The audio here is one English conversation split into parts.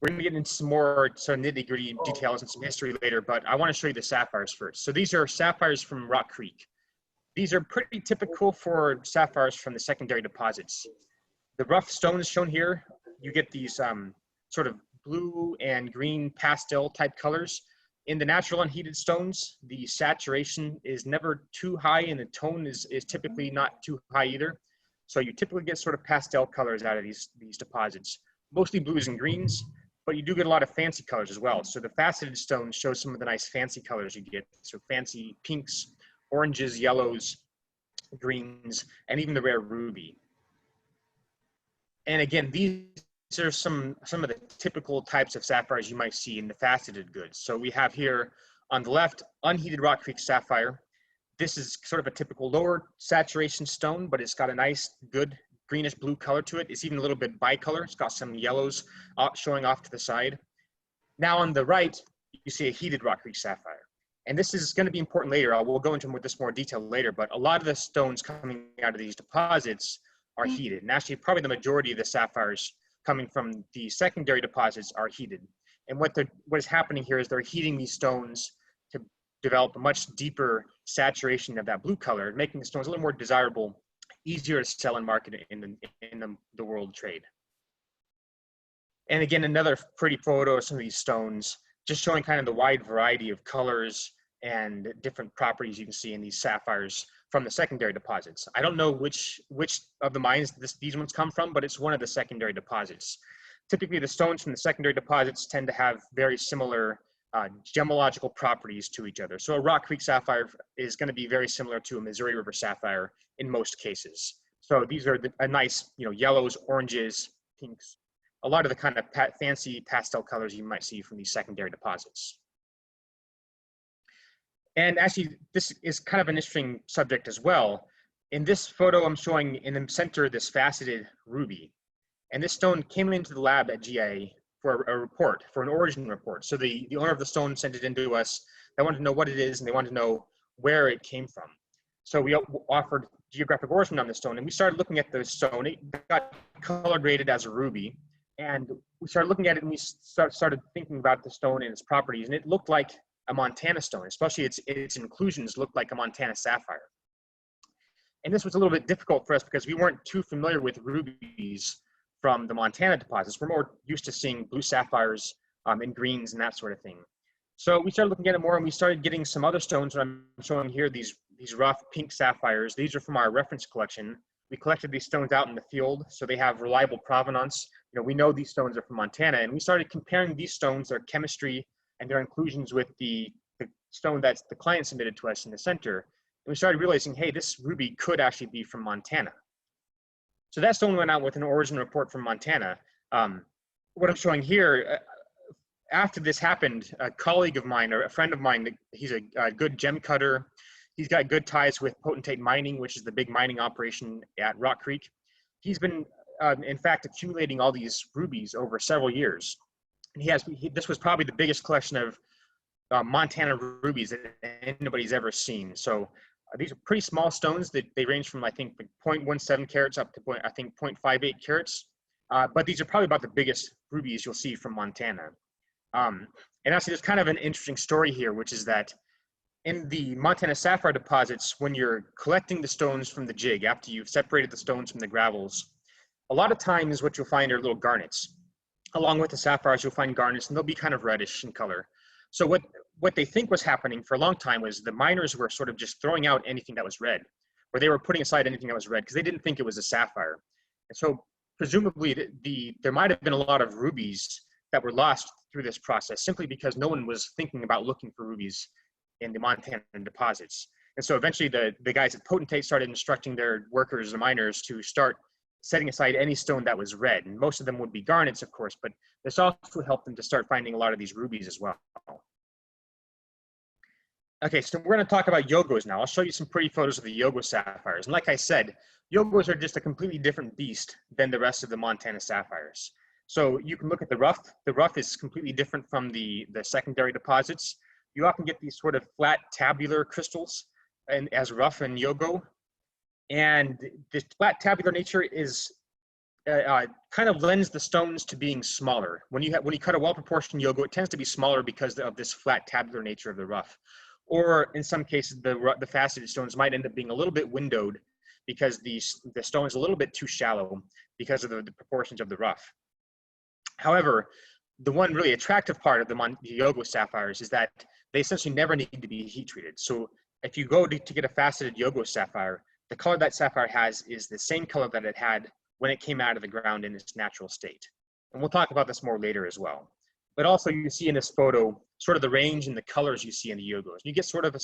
We're going to get into some more sort of nitty-gritty details and some history later, but I want to show you the sapphires first. So these are sapphires from Rock Creek. These are pretty typical for sapphires from the secondary deposits. The rough stones shown here, you get these sort of blue and green pastel type colors. In the natural unheated stones, the saturation is never too high and the tone is typically not too high either. So you typically get sort of pastel colors out of these deposits, mostly blues and greens, but you do get a lot of fancy colors as well. So the faceted stones show some of the nice fancy colors you get. So fancy pinks, oranges, yellows, greens, and even the rare ruby. And again, these are some of the typical types of sapphires you might see in the faceted goods. So we have here on the left, unheated Rock Creek sapphire. This is sort of a typical lower saturation stone, but it's got a nice, good greenish blue color to it. It's even a little bit bicolor. It's got some yellows showing off to the side. Now on the right, you see a heated Rock Creek sapphire. And this is going to be important later. We'll go into this more detail later, but a lot of the stones coming out of these deposits are heated. And actually, probably the majority of the sapphires coming from the secondary deposits are heated. And what is happening here is they're heating these stones to develop a much deeper saturation of that blue color, making the stones a little more desirable, easier to sell and market in the world trade. And again, another pretty photo of some of these stones, just showing kind of the wide variety of colors and different properties you can see in these sapphires from the secondary deposits. I don't know which of the mines these ones come from, but it's one of the secondary deposits. Typically, the stones from the secondary deposits tend to have very similar gemological properties to each other. So a Rock Creek sapphire is going to be very similar to a Missouri River sapphire in most cases. So these are a nice, yellows, oranges, pinks, a lot of the kind of fancy pastel colors you might see from these secondary deposits. And actually, this is kind of an interesting subject as well. In this photo, I'm showing in the center this faceted ruby. And this stone came into the lab at GIA for a report, for an origin report. So the owner of the stone sent it in to us. They wanted to know what it is, and they wanted to know where it came from. So we offered geographic origin on the stone, and we started looking at the stone. It got color graded as a ruby. And we started looking at it, and we started thinking about the stone and its properties, and it looked like a Montana stone, especially its inclusions looked like a Montana sapphire. And this was a little bit difficult for us because we weren't too familiar with rubies from the Montana deposits. We're more used to seeing blue sapphires and greens and that sort of thing. So we started looking at it more, and we started getting some other stones. What I'm showing here, these rough pink sapphires. These are from our reference collection. We collected these stones out in the field, so they have reliable provenance. We know these stones are from Montana, and we started comparing these stones, their chemistry, and their inclusions with the stone that the client submitted to us in the center. And we started realizing, hey, this ruby could actually be from Montana. So that stone went out with an origin report from Montana. What I'm showing here, after this happened, a colleague of mine, or a friend of mine, he's a good gem cutter. He's got good ties with Potentate Mining, which is the big mining operation at Rock Creek. He's been, in fact, accumulating all these rubies over several years. And this was probably the biggest collection of Montana rubies that anybody's ever seen. So these are pretty small stones. They range from, I think, 0.17 carats up to, I think, 0.58 carats. But these are probably about the biggest rubies you'll see from Montana. And actually, there's kind of an interesting story here, which is that in the Montana sapphire deposits, when you're collecting the stones from the jig, after you've separated the stones from the gravels, a lot of times what you'll find are little garnets. Along with the sapphires, you'll find garnets, and they'll be kind of reddish in color. So what they think was happening for a long time was the miners were sort of just throwing out anything that was red, or they were putting aside anything that was red because they didn't think it was a sapphire. And so presumably there might have been a lot of rubies that were lost through this process simply because no one was thinking about looking for rubies in the Montana deposits. And so eventually the guys at Potentate started instructing their workers, the miners, to start setting aside any stone that was red. And most of them would be garnets, of course, but this also helped them to start finding a lot of these rubies as well. Okay, so we're going to talk about Yogos now. I'll show you some pretty photos of the Yogo sapphires. And like I said, Yogos are just a completely different beast than the rest of the Montana sapphires. So you can look at the rough. The rough is completely different from the secondary deposits. You often get these sort of flat tabular crystals as rough and Yogo. And this flat tabular nature is kind of lends the stones to being smaller. When you cut a well-proportioned Yogo, it tends to be smaller because of this flat tabular nature of the rough. Or in some cases, the faceted stones might end up being a little bit windowed because the stone is a little bit too shallow because of the proportions of the rough. However, the one really attractive part of the Yogo sapphires is that they essentially never need to be heat treated. So if you go to get a faceted Yogo sapphire, the color that sapphire has is the same color that it had when it came out of the ground in its natural state. And we'll talk about this more later as well. But also you see in this photo, sort of the range in the colors you see in the Yogos. You get sort of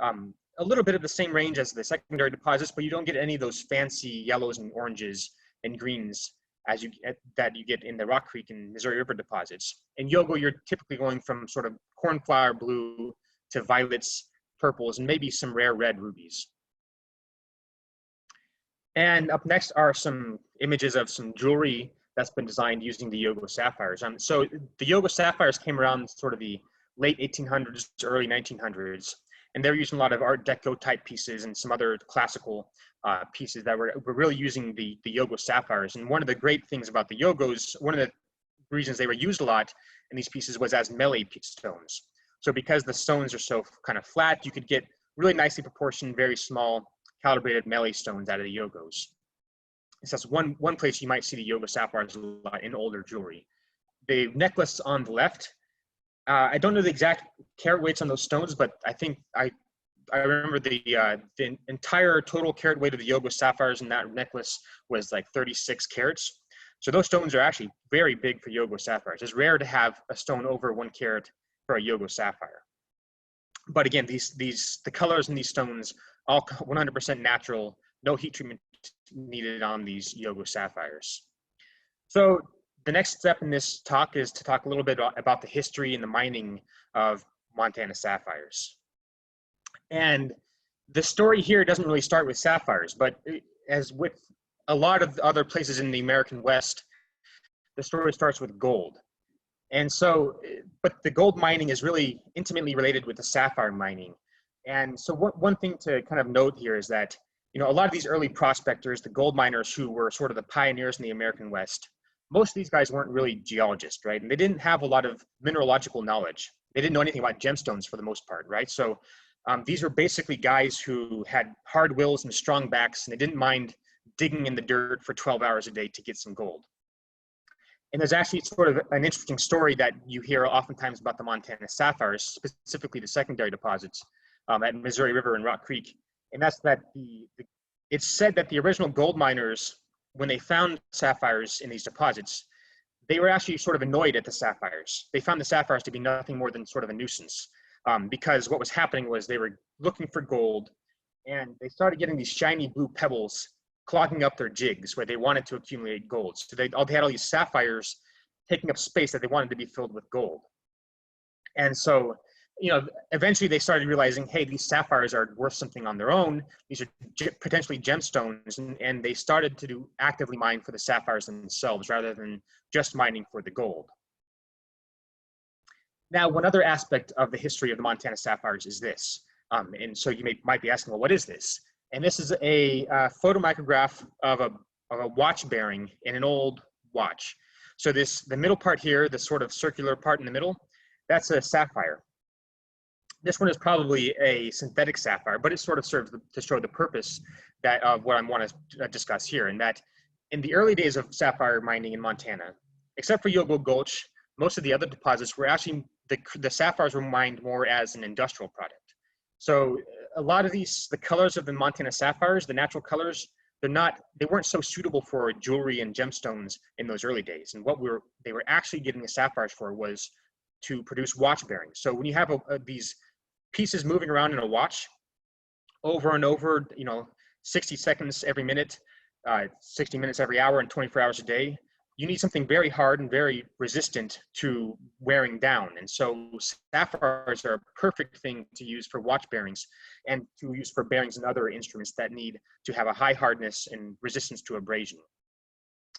a little bit of the same range as the secondary deposits, but you don't get any of those fancy yellows and oranges and greens that you get in the Rock Creek and Missouri River deposits. In Yogo, you're typically going from sort of cornflower blue to violets, purples, and maybe some rare red rubies. And up next are some images of some jewelry that's been designed using the Yogo sapphires. So the Yogo sapphires came around sort of the late 1800s to early 1900s, and they're using a lot of Art Deco type pieces and some other classical pieces that were really using the Yogo sapphires. And one of the great things about the Yogos, one of the reasons they were used a lot in these pieces was as melee stones. So because the stones are so kind of flat, you could get really nicely proportioned, very small calibrated melee stones out of the Yogos. So that's one place you might see the Yogo sapphires a lot in older jewelry. The necklace on the left, I don't know the exact carat weights on those stones, but I think I remember the entire total carat weight of the Yogo sapphires in that necklace was like 36 carats. So those stones are actually very big for Yogo sapphires. It's rare to have a stone over 1 carat for a Yogo sapphire. But again, the colors in these stones, all 100% natural, no heat treatment needed on these Yogo sapphires. So the next step in this talk is to talk a little bit about the history and the mining of Montana sapphires. And the story here doesn't really start with sapphires, but as with a lot of other places in the American West, the story starts with gold. And so, but the gold mining is really intimately related with the sapphire mining. And so one thing to kind of note here is that, you know, a lot of these early prospectors, the gold miners who were sort of the pioneers in the American West, most of these guys weren't really geologists, right? And they didn't have a lot of mineralogical knowledge. They didn't know anything about gemstones for the most part, right? So these were basically guys who had hard wills and strong backs, and they didn't mind digging in the dirt for 12 hours a day to get some gold. And there's actually sort of an interesting story that you hear oftentimes about the Montana sapphires, specifically the secondary deposits at Missouri River and Rock Creek. And that's that it's said that the original gold miners, when they found sapphires in these deposits, they were actually sort of annoyed at the sapphires. They found the sapphires to be nothing more than sort of a nuisance because what was happening was they were looking for gold and they started getting these shiny blue pebbles clogging up their jigs where they wanted to accumulate gold. So they had all these sapphires taking up space that they wanted to be filled with gold. And so, you know, eventually they started realizing, hey, these sapphires are worth something on their own. These are potentially gemstones, and they started to actively mine for the sapphires themselves rather than just mining for the gold. Now, one other aspect of the history of the Montana sapphires is this. And so you might be asking, well, what is this? And this is a photomicrograph of a watch bearing in an old watch. So the middle part here, the sort of circular part in the middle, that's a sapphire. This one is probably a synthetic sapphire, but it sort of serves to show the purpose of what I want to discuss here, and that in the early days of sapphire mining in Montana, except for Yogo Gulch, most of the other deposits were actually, the sapphires were mined more as an industrial product. So a lot of the colors of the Montana sapphires, the natural colors, they weren't so suitable for jewelry and gemstones in those early days. And what they were actually getting the sapphires for was to produce watch bearings. So when you have these pieces moving around in a watch over and over, you know, 60 seconds every minute, 60 minutes every hour, and 24 hours a day, you need something very hard and very resistant to wearing down. And so sapphires are a perfect thing to use for watch bearings and to use for bearings and other instruments that need to have a high hardness and resistance to abrasion.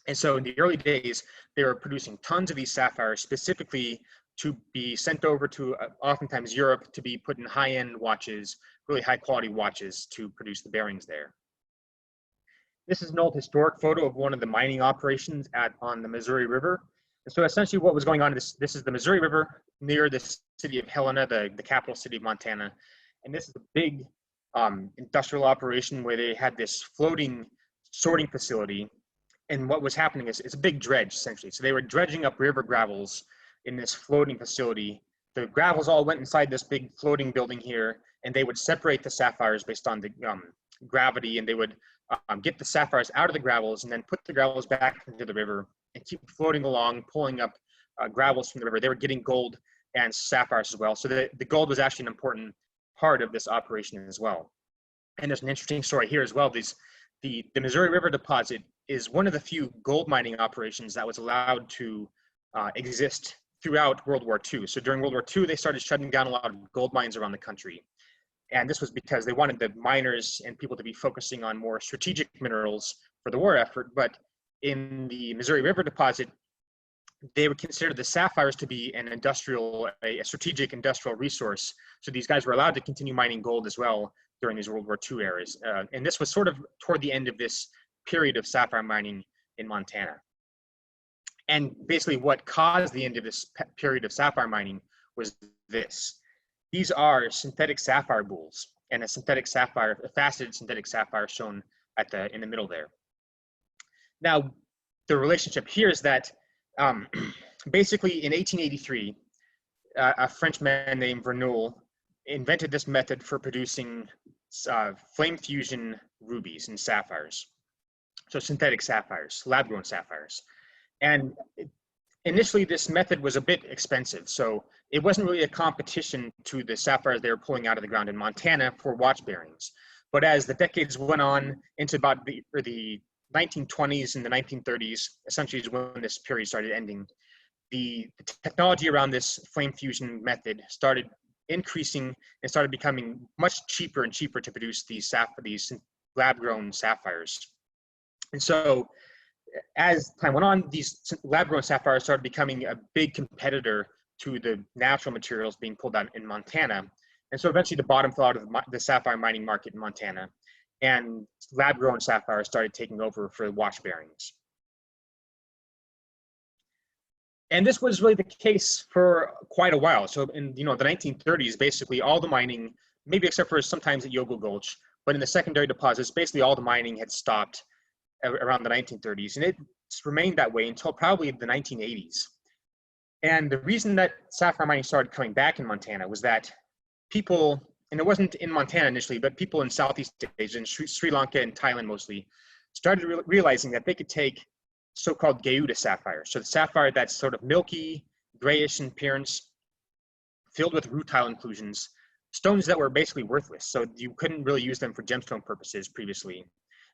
And so in the early days, they were producing tons of these sapphires specifically to be sent over to oftentimes Europe to be put in high-end watches, really high-quality watches to produce the bearings there. This is an old historic photo of one of the mining operations on the Missouri River. And so essentially what was going on, this is the Missouri River near the city of Helena, the capital city of Montana. And this is a big industrial operation where they had this floating sorting facility. And what was happening is it's a big dredge, essentially. So they were dredging up river gravels in this floating facility. The gravels all went inside this big floating building here, and they would separate the sapphires based on the gravity, and they would get the sapphires out of the gravels and then put the gravels back into the river and keep floating along, pulling up gravels from the river. They were getting gold and sapphires as well. So the gold was actually an important part of this operation as well. And there's an interesting story here as well. The Missouri River deposit is one of the few gold mining operations that was allowed to exist throughout World War II. So during World War II, they started shutting down a lot of gold mines around the country. And this was because they wanted the miners and people to be focusing on more strategic minerals for the war effort. But in the Missouri River deposit, they would consider the sapphires to be a strategic industrial resource. So these guys were allowed to continue mining gold as well during these World War II eras. And this was sort of toward the end of this period of sapphire mining in Montana. And basically what caused the end of this period of sapphire mining was this. These are synthetic sapphire boules, and a faceted synthetic sapphire shown in the middle there. Now, the relationship here is that basically in 1883, a French man named Verneuil invented this method for producing flame fusion rubies and sapphires. So synthetic sapphires, lab-grown sapphires. And initially this method was a bit expensive. So it wasn't really a competition to the sapphires they were pulling out of the ground in Montana for watch bearings. But as the decades went on into about the 1920s and the 1930s, essentially is when this period started ending, the technology around this flame fusion method started increasing and started becoming much cheaper and cheaper to produce these lab-grown sapphires. And so as time went on, these lab-grown sapphires started becoming a big competitor to the natural materials being pulled out in Montana. And so eventually the bottom fell out of the sapphire mining market in Montana, and lab-grown sapphires started taking over for watch bearings. And this was really the case for quite a while. So in the 1930s, basically all the mining, maybe except for sometimes at Yogo Gulch, but in the secondary deposits, basically all the mining had stopped around the 1930s, and it's remained that way until probably the 1980s. And the reason that sapphire mining started coming back in Montana was that people, and it wasn't in Montana initially, but people in Southeast Asia, in Sri Lanka and Thailand mostly, started realizing that they could take so-called Geuda sapphire. So the sapphire that's sort of milky, grayish in appearance, filled with rutile inclusions, stones that were basically worthless. So you couldn't really use them for gemstone purposes previously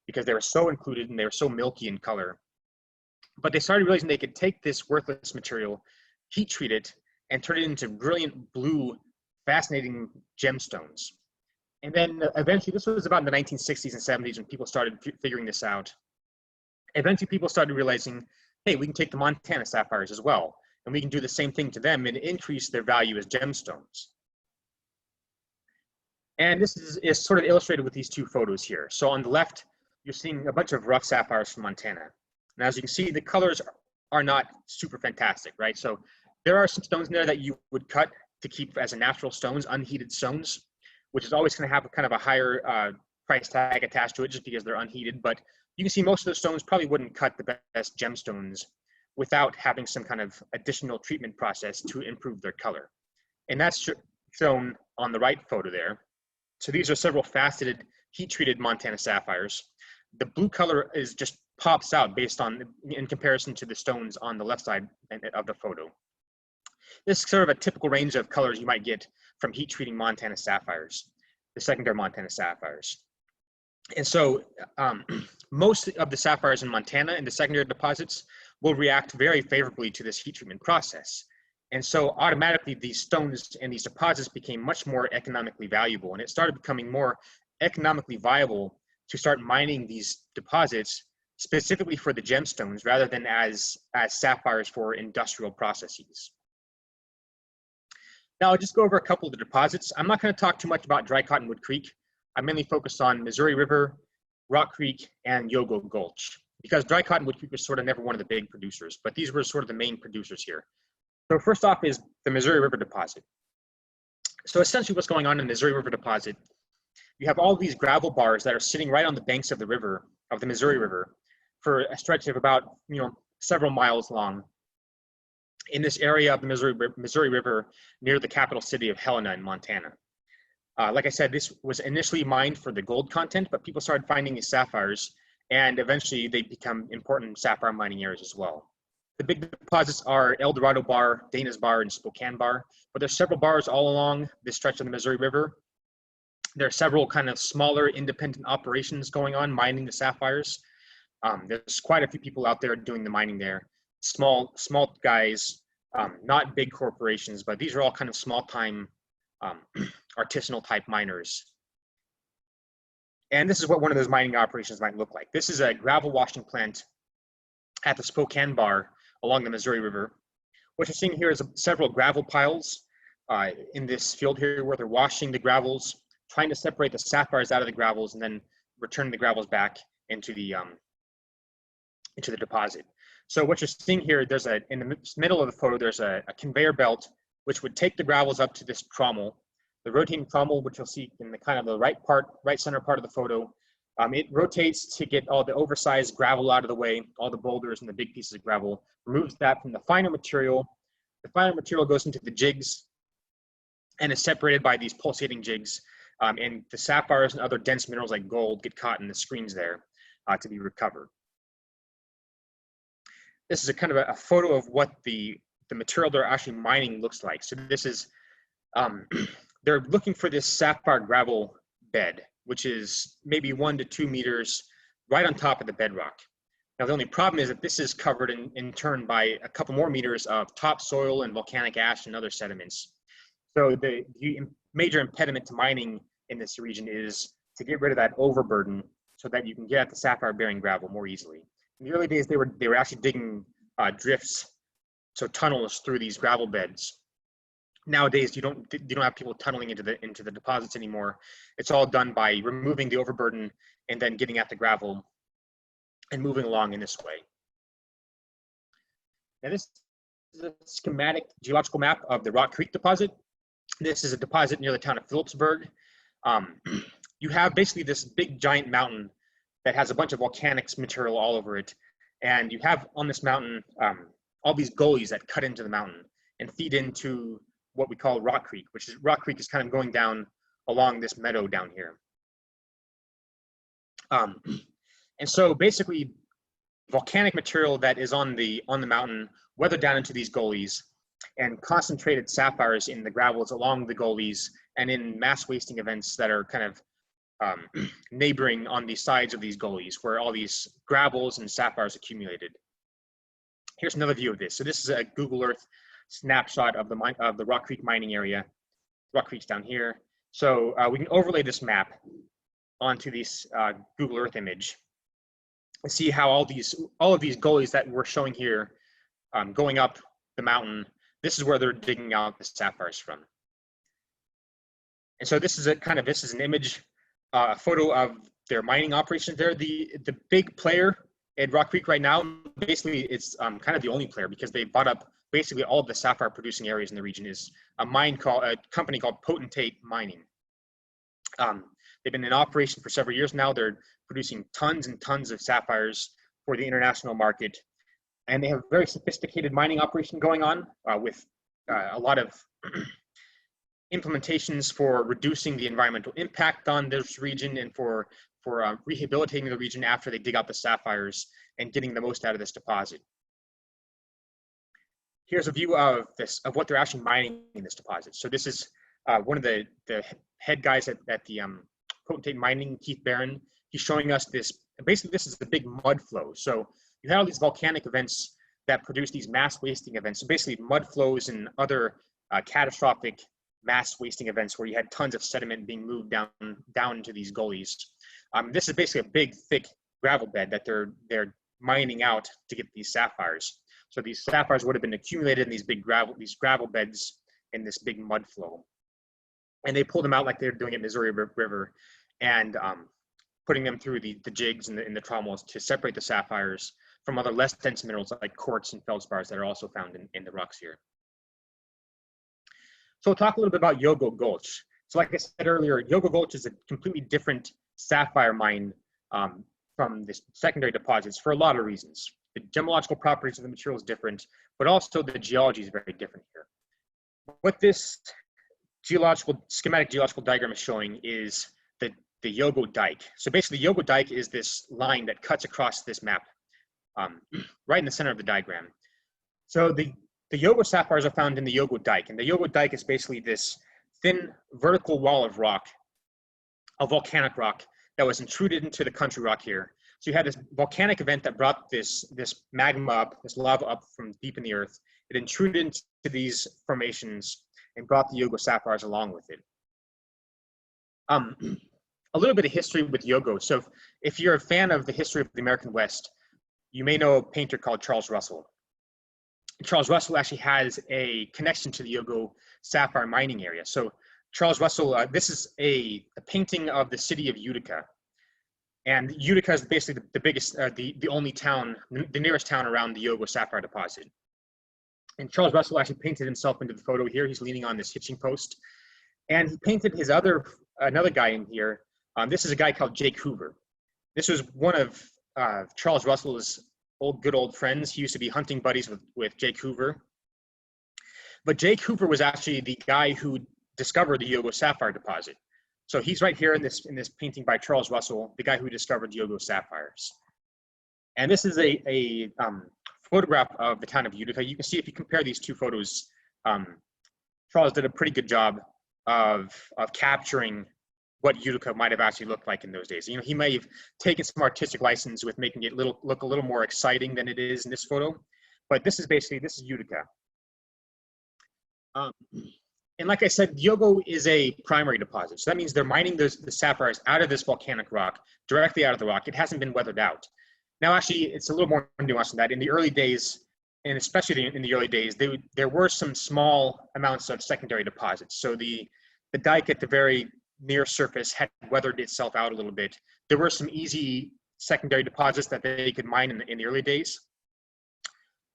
because they were so included and they were so milky in color. But they started realizing they could take this worthless material, heat treat it, and turn it into brilliant blue, fascinating gemstones. And then eventually, this was about in the 1960s and 70s when people started figuring this out. Eventually, people started realizing, hey, we can take the Montana sapphires as well, and we can do the same thing to them and increase their value as gemstones. And this is sort of illustrated with these two photos here. So on the left, you're seeing a bunch of rough sapphires from Montana. And as you can see, the colors are not super fantastic, right? So there are some stones in there that you would cut to keep as a natural stones, unheated stones, which is always going to have kind of a higher price tag attached to it just because they're unheated. But you can see most of those stones probably wouldn't cut the best gemstones without having some kind of additional treatment process to improve their color. And that's shown on the right photo there. So these are several faceted, heat-treated Montana sapphires. The blue color just pops out based on, in comparison to the stones on the left side of the photo. This is sort of a typical range of colors you might get from heat treating Montana sapphires, the secondary Montana sapphires. And so most of the sapphires in Montana in the secondary deposits will react very favorably to this heat treatment process. And so automatically these stones and these deposits became much more economically valuable, and it started becoming more economically viable to start mining these deposits specifically for the gemstones rather than as sapphires for industrial processes. Now I'll just go over a couple of the deposits. I'm not going to talk too much about Dry Cottonwood Creek. I'm mainly focused on Missouri River Rock Creek, and Yogo Gulch. Because Dry Cottonwood Creek was sort of never one of the big producers, but these were sort of the main producers here. So first off is the Missouri River deposit. So essentially what's going on in the Missouri River deposit, you have all these gravel bars that are sitting right on the banks of the river, of the Missouri River, for a stretch of about, several miles long in this area of the Missouri River near the capital city of Helena in Montana. Like I said, this was initially mined for the gold content, but people started finding these sapphires, and eventually they become important sapphire mining areas as well. The big deposits are El Dorado Bar, Dana's Bar, and Spokane Bar, but there's several bars all along this stretch of the Missouri River. There are several kind of smaller independent operations going on mining the sapphires. There's quite a few people out there doing the mining there. Small guys, not big corporations, but these are all kind of small-time artisanal type miners. And this is what one of those mining operations might look like. This is a gravel washing plant at the Spokane Bar along the Missouri River. What you're seeing here is several gravel piles in this field here where they're washing the gravels, trying to separate the sapphires out of the gravels, and then return the gravels back into the deposit. So what you're seeing here, in the middle of the photo, there's a conveyor belt which would take the gravels up to this trommel. The rotating trommel, which you'll see in the kind of the right center part of the photo, it rotates to get all the oversized gravel out of the way, all the boulders and the big pieces of gravel, removes that from the finer material. The finer material goes into the jigs and is separated by these pulsating jigs. And the sapphires and other dense minerals like gold get caught in the screens there to be recovered. This is a kind of a photo of what the material they're actually mining looks like. So this is, they're looking for this sapphire gravel bed, which is maybe 1 to 2 meters right on top of the bedrock. Now, the only problem is that this is covered in turn by a couple more meters of topsoil and volcanic ash and other sediments. So the major impediment to mining in this region is to get rid of that overburden so that you can get at the sapphire-bearing gravel more easily. In the early days, they were actually digging drifts, so tunnels through these gravel beds. Nowadays, you don't have people tunneling into the deposits anymore. It's all done by removing the overburden and then getting at the gravel and moving along in this way. Now, this is a schematic geological map of the Rock Creek deposit. This is a deposit near the town of Phillipsburg. You have basically this big giant mountain that has a bunch of volcanic material all over it. And you have on this mountain all these gullies that cut into the mountain and feed into what we call Rock Creek, Rock Creek is kind of going down along this meadow down here. And so basically volcanic material that is on the mountain weathered down into these gullies and concentrated sapphires in the gravels along the gullies and in mass wasting events that are kind of neighboring on the sides of these gullies where all these gravels and sapphires accumulated. Here's another view of this. So this is a Google Earth snapshot of the Rock Creek mining area. Rock Creek's down here. So we can overlay this map onto this Google Earth image and see how all of these gullies that we're showing here going up the mountain, this is where they're digging out the sapphires from. And so this is an image, a photo of their mining operations there. The big player at Rock Creek right now, basically it's kind of the only player because they bought up basically all of the sapphire producing areas in the region, is a company called Potentate Mining. They've been in operation for several years now. They're producing tons and tons of sapphires for the international market. And they have a very sophisticated mining operation going on with a lot of implementations for reducing the environmental impact on this region and for rehabilitating the region after they dig out the sapphires and getting the most out of this deposit. Here's a view of what they're actually mining in this deposit. So this is one of the head guys at the Potentate Mining, Keith Barron. He's showing us this. Basically, this is the big mud flow. So you had all these volcanic events that produce these mass wasting events. So basically, mud flows and other catastrophic mass wasting events where you had tons of sediment being moved down into these gullies. This is basically a big, thick gravel bed that they're mining out to get these sapphires. So these sapphires would have been accumulated in these gravel beds in this big mud flow. And they pull them out like they're doing at Missouri River. And putting them through the jigs and the trommels to separate the sapphires from other less dense minerals like quartz and feldspars that are also found in the rocks here. So we'll talk a little bit about Yogo Gulch. So like I said earlier, Yogo Gulch is a completely different sapphire mine from the secondary deposits for a lot of reasons. The gemological properties of the material is different, but also the geology is very different here. What this schematic geological diagram is showing is the Yogo dike. So basically, the Yogo dike is this line that cuts across this map, right in the center of the diagram. So the Yogo sapphires are found in the Yogo dike, and the Yogo dike is basically this thin vertical wall of rock, a volcanic rock that was intruded into the country rock here. So you had this volcanic event that brought this magma up, this lava up from deep in the earth. It intruded into these formations and brought the Yogo sapphires along with it. A little bit of history with Yogo. So if you're a fan of the history of the American West, you may know a painter called Charles Russell. Charles Russell actually has a connection to the Yogo sapphire mining area. So Charles Russell, this is a painting of the city of Utica. And Utica is basically the biggest, the only town, the nearest town around the Yogo sapphire deposit. And Charles Russell actually painted himself into the photo here. He's leaning on this hitching post. And he painted his another guy in here. This is a guy called Jake Hoover. This was one of Charles Russell's good old friends. He used to be hunting buddies with Jake Hoover. But Jake Hoover was actually the guy who discovered the Yogo sapphire deposit. So he's right here in this painting by Charles Russell, the guy who discovered Yogo sapphires. And this is a photograph of the town of Utica. You can see if you compare these two photos, Charles did a pretty good job of capturing what Utica might have actually looked like in those days. You know, he may have taken some artistic license with making it look a little more exciting than it is in this photo, but this is Utica. And like I said, Yogo is a primary deposit. So that means they're mining the sapphires out of this volcanic rock, directly out of the rock. It hasn't been weathered out. Now, actually, it's a little more nuanced than that. In the early days, and especially in the early days, there were some small amounts of secondary deposits. So the dike at the very near surface had weathered itself out a little bit. There were some easy secondary deposits that they could mine in the early days.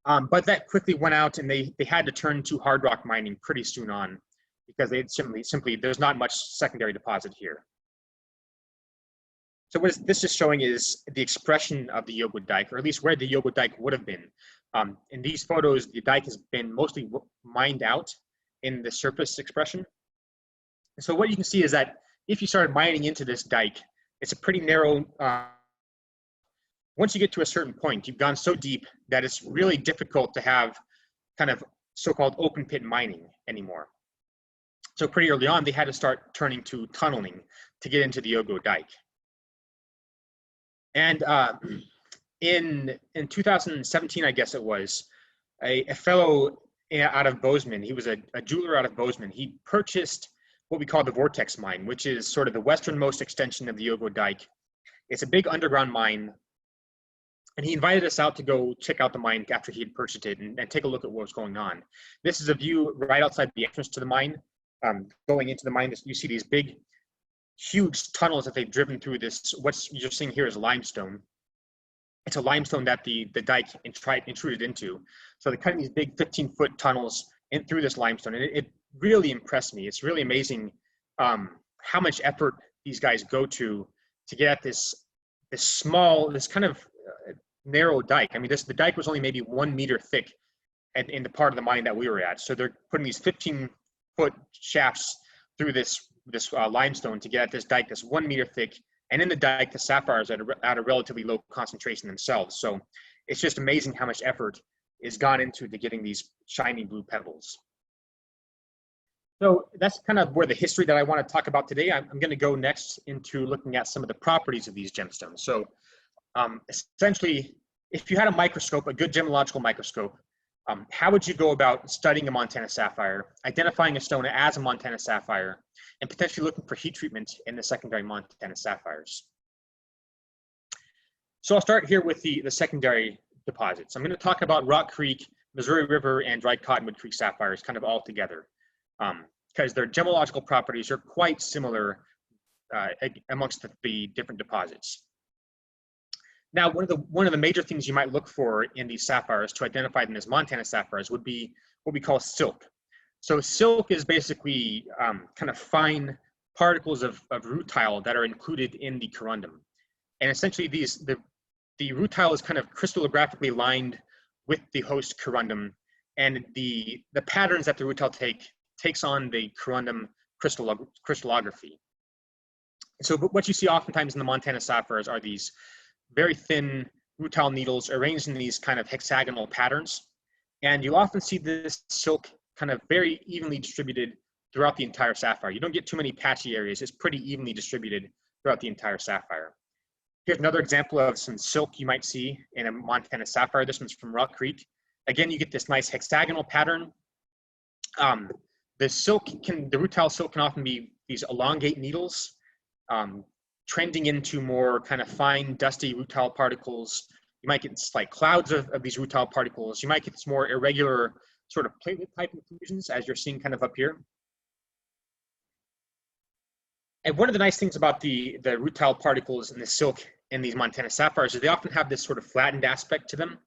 But that quickly went out, and they had to turn to hard rock mining pretty soon on, because they simply there's not much secondary deposit here. So what this is showing is the expression of the Yogo dike, or at least where the Yogo dike would have been. In these photos, the dike has been mostly mined out in the surface expression. So what you can see is that if you started mining into this dike, it's a pretty narrow, once you get to a certain point, you've gone so deep that it's really difficult to have kind of so-called open pit mining anymore. So pretty early on, they had to start turning to tunneling to get into the Yogo dike. And in 2017, I guess it was, a fellow out of Bozeman, he was a jeweler out of Bozeman, he purchased what we call the Vortex mine, which is sort of the westernmost extension of the Yogo dike. It's a big underground mine. And he invited us out to go check out the mine after he had purchased it and take a look at what was going on. This is a view right outside the entrance to the mine. Going into the mine, you see these big, huge tunnels that they've driven through this. What you're seeing here is limestone. It's a limestone that the dike intruded into. So they're cutting these big 15-foot tunnels in through this limestone. And it really impressed me. It's really amazing how much effort these guys go to get at this kind of narrow dike. I mean, the dike was only maybe 1 meter thick in the part of the mine that we were at. So they're putting these 15-foot shafts through this limestone to get at this dike that's 1 meter thick. And in the dike, the sapphires are at a relatively low concentration themselves. So it's just amazing how much effort is gone into getting these shiny blue pebbles. So that's kind of where the history that I want to talk about today. I'm going to go next into looking at some of the properties of these gemstones. So essentially, if you had a microscope, a good gemological microscope, how would you go about studying a Montana sapphire, identifying a stone as a Montana sapphire, and potentially looking for heat treatment in the secondary Montana sapphires? So I'll start here with the secondary deposits. I'm going to talk about Rock Creek, Missouri River, and Dry Cottonwood Creek sapphires kind of all together, because their gemological properties are quite similar amongst the different deposits. Now, one of the major things you might look for in these sapphires to identify them as Montana sapphires would be what we call silk. So silk is basically kind of fine particles of rutile that are included in the corundum. And essentially the rutile is kind of crystallographically lined with the host corundum, and the patterns that the rutile takes on the corundum crystallography. So what you see oftentimes in the Montana sapphires are these very thin rutile needles arranged in these kind of hexagonal patterns. And you often see this silk kind of very evenly distributed throughout the entire sapphire. You don't get too many patchy areas. It's pretty evenly distributed throughout the entire sapphire. Here's another example of some silk you might see in a Montana sapphire. This one's from Rock Creek. Again, you get this nice hexagonal pattern. The rutile silk can often be these elongate needles, trending into more kind of fine, dusty rutile particles. You might get slight clouds of these rutile particles. You might get this more irregular sort of platelet type inclusions, as you're seeing kind of up here. And one of the nice things about the rutile particles in the silk in these Montana sapphires is they often have this sort of flattened aspect to them.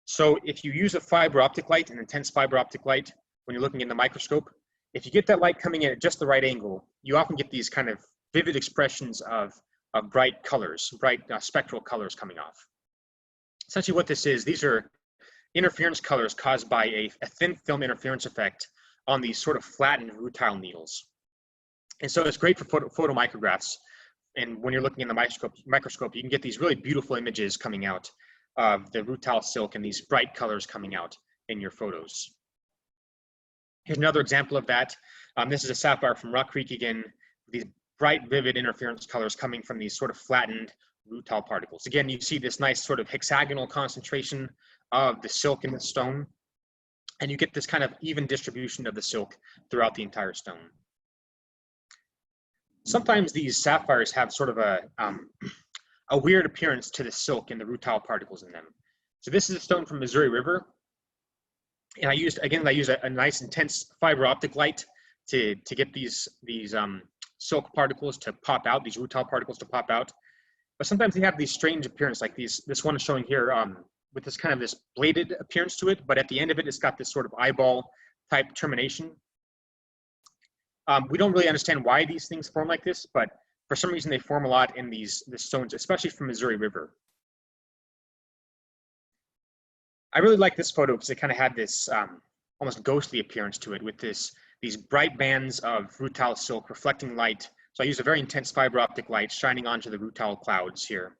So if you use a fiber optic light, an intense fiber optic light, when you're looking in the microscope, if you get that light coming in at just the right angle, you often get these kind of vivid expressions of bright colors, bright spectral colors coming off. Essentially what this is, these are interference colors caused by a thin film interference effect on these sort of flattened rutile needles. And so it's great for photomicrographs. And when you're looking in the microscope, you can get these really beautiful images coming out of the rutile silk and these bright colors coming out in your photos. Here's another example of that. This is a sapphire from Rock Creek again, these bright, vivid interference colors coming from these sort of flattened rutile particles. Again, you see this nice sort of hexagonal concentration of the silk in the stone, and you get this kind of even distribution of the silk throughout the entire stone. Sometimes these sapphires have sort of a weird appearance to the silk and the rutile particles in them. So this is a stone from Missouri River, and I use a nice intense fiber optic light to get these silk particles to pop out, these rutile particles to pop out. But sometimes they have these strange appearance, like this one is showing here with this kind of this bladed appearance to it, but at the end of it, it's got this sort of eyeball type termination. We don't really understand why these things form like this, but for some reason they form a lot in these stones, especially from Missouri River. I really like this photo because it kind of had this almost ghostly appearance to it with these bright bands of rutile silk reflecting light. So I used a very intense fiber optic light shining onto the rutile clouds here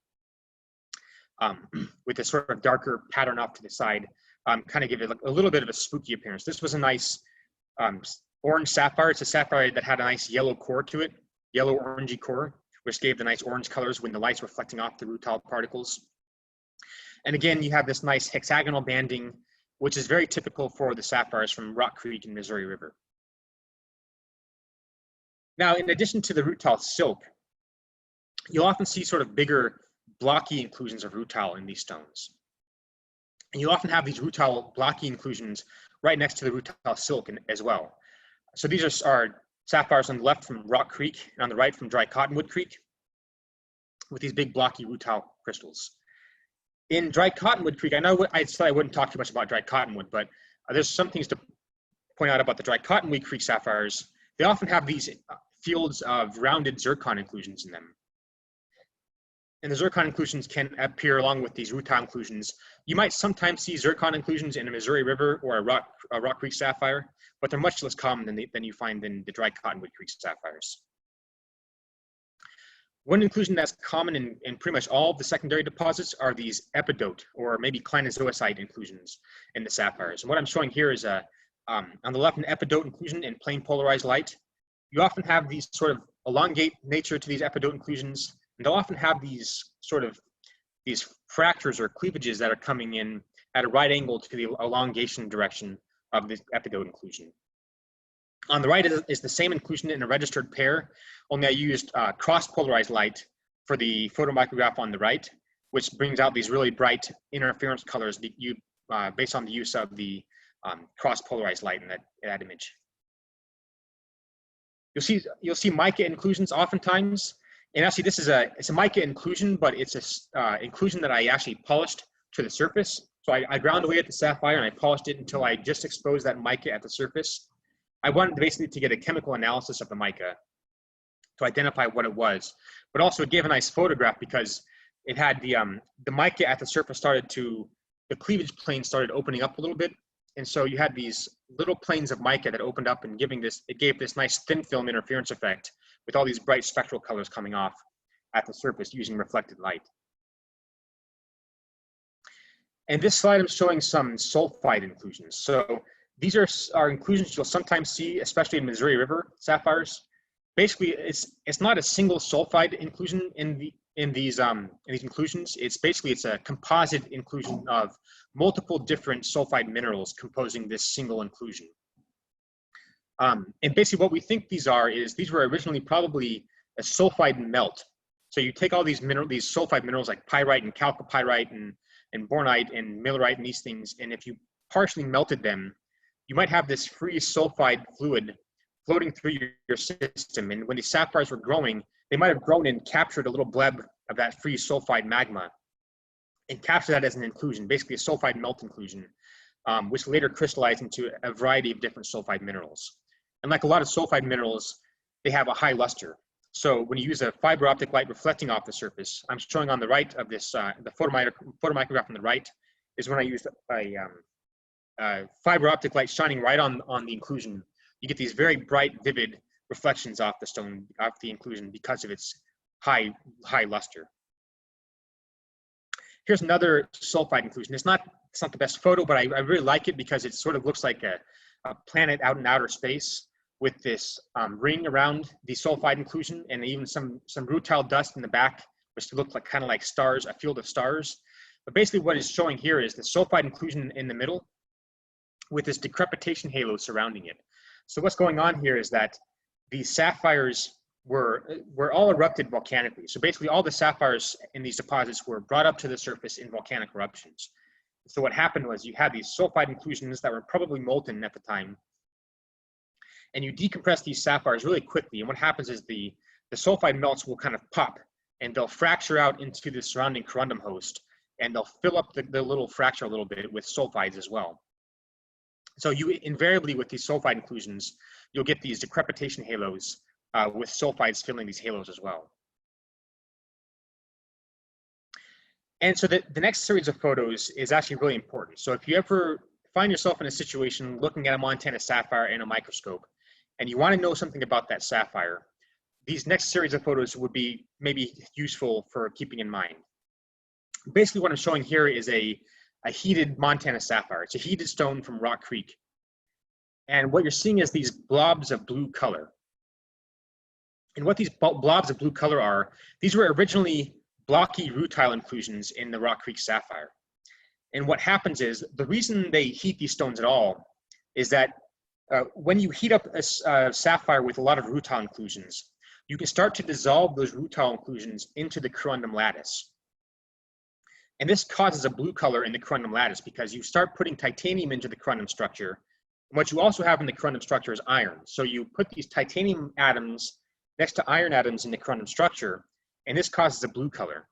with this sort of darker pattern off to the side, kind of give it a little bit of a spooky appearance. This was a nice orange sapphire. It's a sapphire that had a nice yellow core to it, yellow orangey core, which gave the nice orange colors when the light's reflecting off the rutile particles. And again, you have this nice hexagonal banding, which is very typical for the sapphires from Rock Creek and Missouri River. Now, in addition to the rutile silk, you'll often see sort of bigger blocky inclusions of rutile in these stones. And you often have these rutile blocky inclusions right next to the rutile silk as well. So these are sapphires on the left from Rock Creek and on the right from Dry Cottonwood Creek with these big blocky rutile crystals. In Dry Cottonwood Creek, I know I said I wouldn't talk too much about Dry Cottonwood, but there's some things to point out about the Dry Cottonwood Creek sapphires. They often have these fields of rounded zircon inclusions in them. And the zircon inclusions can appear along with these rutile inclusions. You might sometimes see zircon inclusions in a Missouri River or a Rock Creek sapphire, but they're much less common than you find in the Dry Cottonwood Creek sapphires. One inclusion that's common in pretty much all of the secondary deposits are these epidote or maybe clinozoicite inclusions in the sapphires. And what I'm showing here is on the left, an epidote inclusion in plain polarized light. You often have these sort of elongate nature to these epidote inclusions, and they'll often have these fractures or cleavages that are coming in at a right angle to the elongation direction of this epidote inclusion. On the right is the same inclusion in a registered pair, only I used cross-polarized light for the photomicrograph on the right, which brings out these really bright interference colors based on the use of the cross-polarized light in that image. You'll see mica inclusions oftentimes. And actually, it's a mica inclusion, but it's a inclusion that I actually polished to the surface. So I ground away at the sapphire and I polished it until I just exposed that mica at the surface. I wanted basically to get a chemical analysis of the mica to identify what it was, but also it gave a nice photograph because it had the mica at the surface the cleavage plane started opening up a little bit. And so you had these little planes of mica that opened up and it gave this nice thin film interference effect with all these bright spectral colors coming off at the surface using reflected light. And this slide I'm showing some sulfide inclusions. So these are inclusions you'll sometimes see, especially in Missouri River sapphires. Basically, it's not a single sulfide inclusion in these inclusions. It's a composite inclusion of multiple different sulfide minerals composing this single inclusion. And basically what we think these were originally probably a sulfide melt. So you take all these sulfide minerals like pyrite and chalcopyrite and bornite and millerite and these things, and if you partially melted them, you might have this free sulfide fluid floating through your system. And when these sapphires were growing, they might have grown and captured a little bleb of that free sulfide magma and captured that as an inclusion, basically a sulfide melt inclusion, which later crystallized into a variety of different sulfide minerals. And like a lot of sulfide minerals, they have a high luster. So when you use a fiber optic light reflecting off the surface, I'm showing on the right of this, the photomicrograph on the right is when I used a fiber optic light shining right on the inclusion. You get these very bright, vivid reflections off the stone, off the inclusion because of its high luster. Here's another sulfide inclusion. It's not the best photo, but I really like it because it sort of looks like a planet out in outer space with this ring around the sulfide inclusion, and even some rutile dust in the back, which look like kind of like stars, a field of stars. But basically what it's showing here is the sulfide inclusion in the middle with this decrepitation halo surrounding it. So what's going on here is that these sapphires were all erupted volcanically. So basically all the sapphires in these deposits were brought up to the surface in volcanic eruptions. So what happened was you had these sulfide inclusions that were probably molten at the time, and you decompress these sapphires really quickly. And what happens is the sulfide melts will kind of pop and they'll fracture out into the surrounding corundum host, and they'll fill up the little fracture a little bit with sulfides as well. So you invariably with these sulfide inclusions, you'll get these decrepitation halos with sulfides filling these halos as well. And so the next series of photos is actually really important. So if you ever find yourself in a situation looking at a Montana sapphire in a microscope, and you want to know something about that sapphire, these next series of photos would be maybe useful for keeping in mind. Basically what I'm showing here is a heated Montana sapphire. It's a heated stone from Rock Creek. And what you're seeing is these blobs of blue color. And what these blobs of blue color are, these were originally blocky rutile inclusions in the Rock Creek sapphire. And what happens is, the reason they heat these stones at all is that when you heat up a sapphire with a lot of rutile inclusions, you can start to dissolve those rutile inclusions into the corundum lattice. And this causes a blue color in the corundum lattice because you start putting titanium into the corundum structure. And what you also have in the corundum structure is iron. So you put these titanium atoms next to iron atoms in the corundum structure, and this causes a blue color.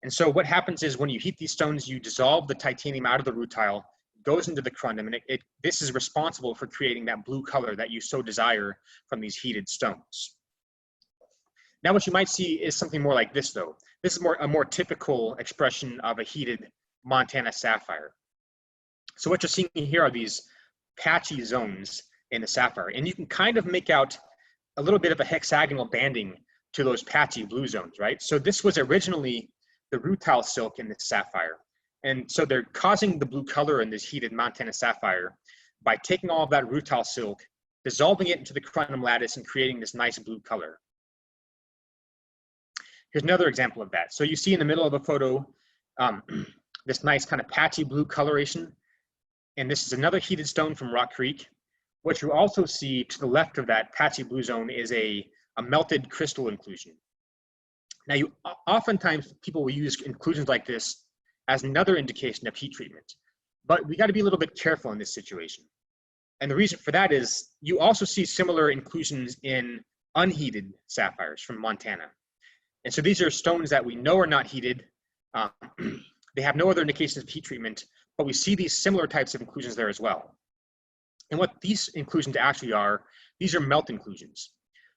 And so what happens is when you heat these stones, you dissolve the titanium out of the rutile, goes into the corundum, and this is responsible for creating that blue color that you so desire from these heated stones. Now what you might see is something more like this though. This is a more typical expression of a heated Montana sapphire. So what you're seeing here are these patchy zones in the sapphire, and you can kind of make out a little bit of a hexagonal banding to those patchy blue zones, right? So this was originally the rutile silk in the sapphire. And so they're causing the blue color in this heated Montana sapphire by taking all of that rutile silk, dissolving it into the corundum lattice and creating this nice blue color. Here's another example of that. So you see in the middle of the photo, this nice kind of patchy blue coloration. And this is another heated stone from Rock Creek. What you also see to the left of that patchy blue zone is a melted crystal inclusion. Now, oftentimes people will use inclusions like this as another indication of heat treatment, but we got to be a little bit careful in this situation. And the reason for that is you also see similar inclusions in unheated sapphires from Montana. And so these are stones that we know are not heated. They have no other indications of heat treatment, but we see these similar types of inclusions there as well. And what these inclusions actually are, these are melt inclusions.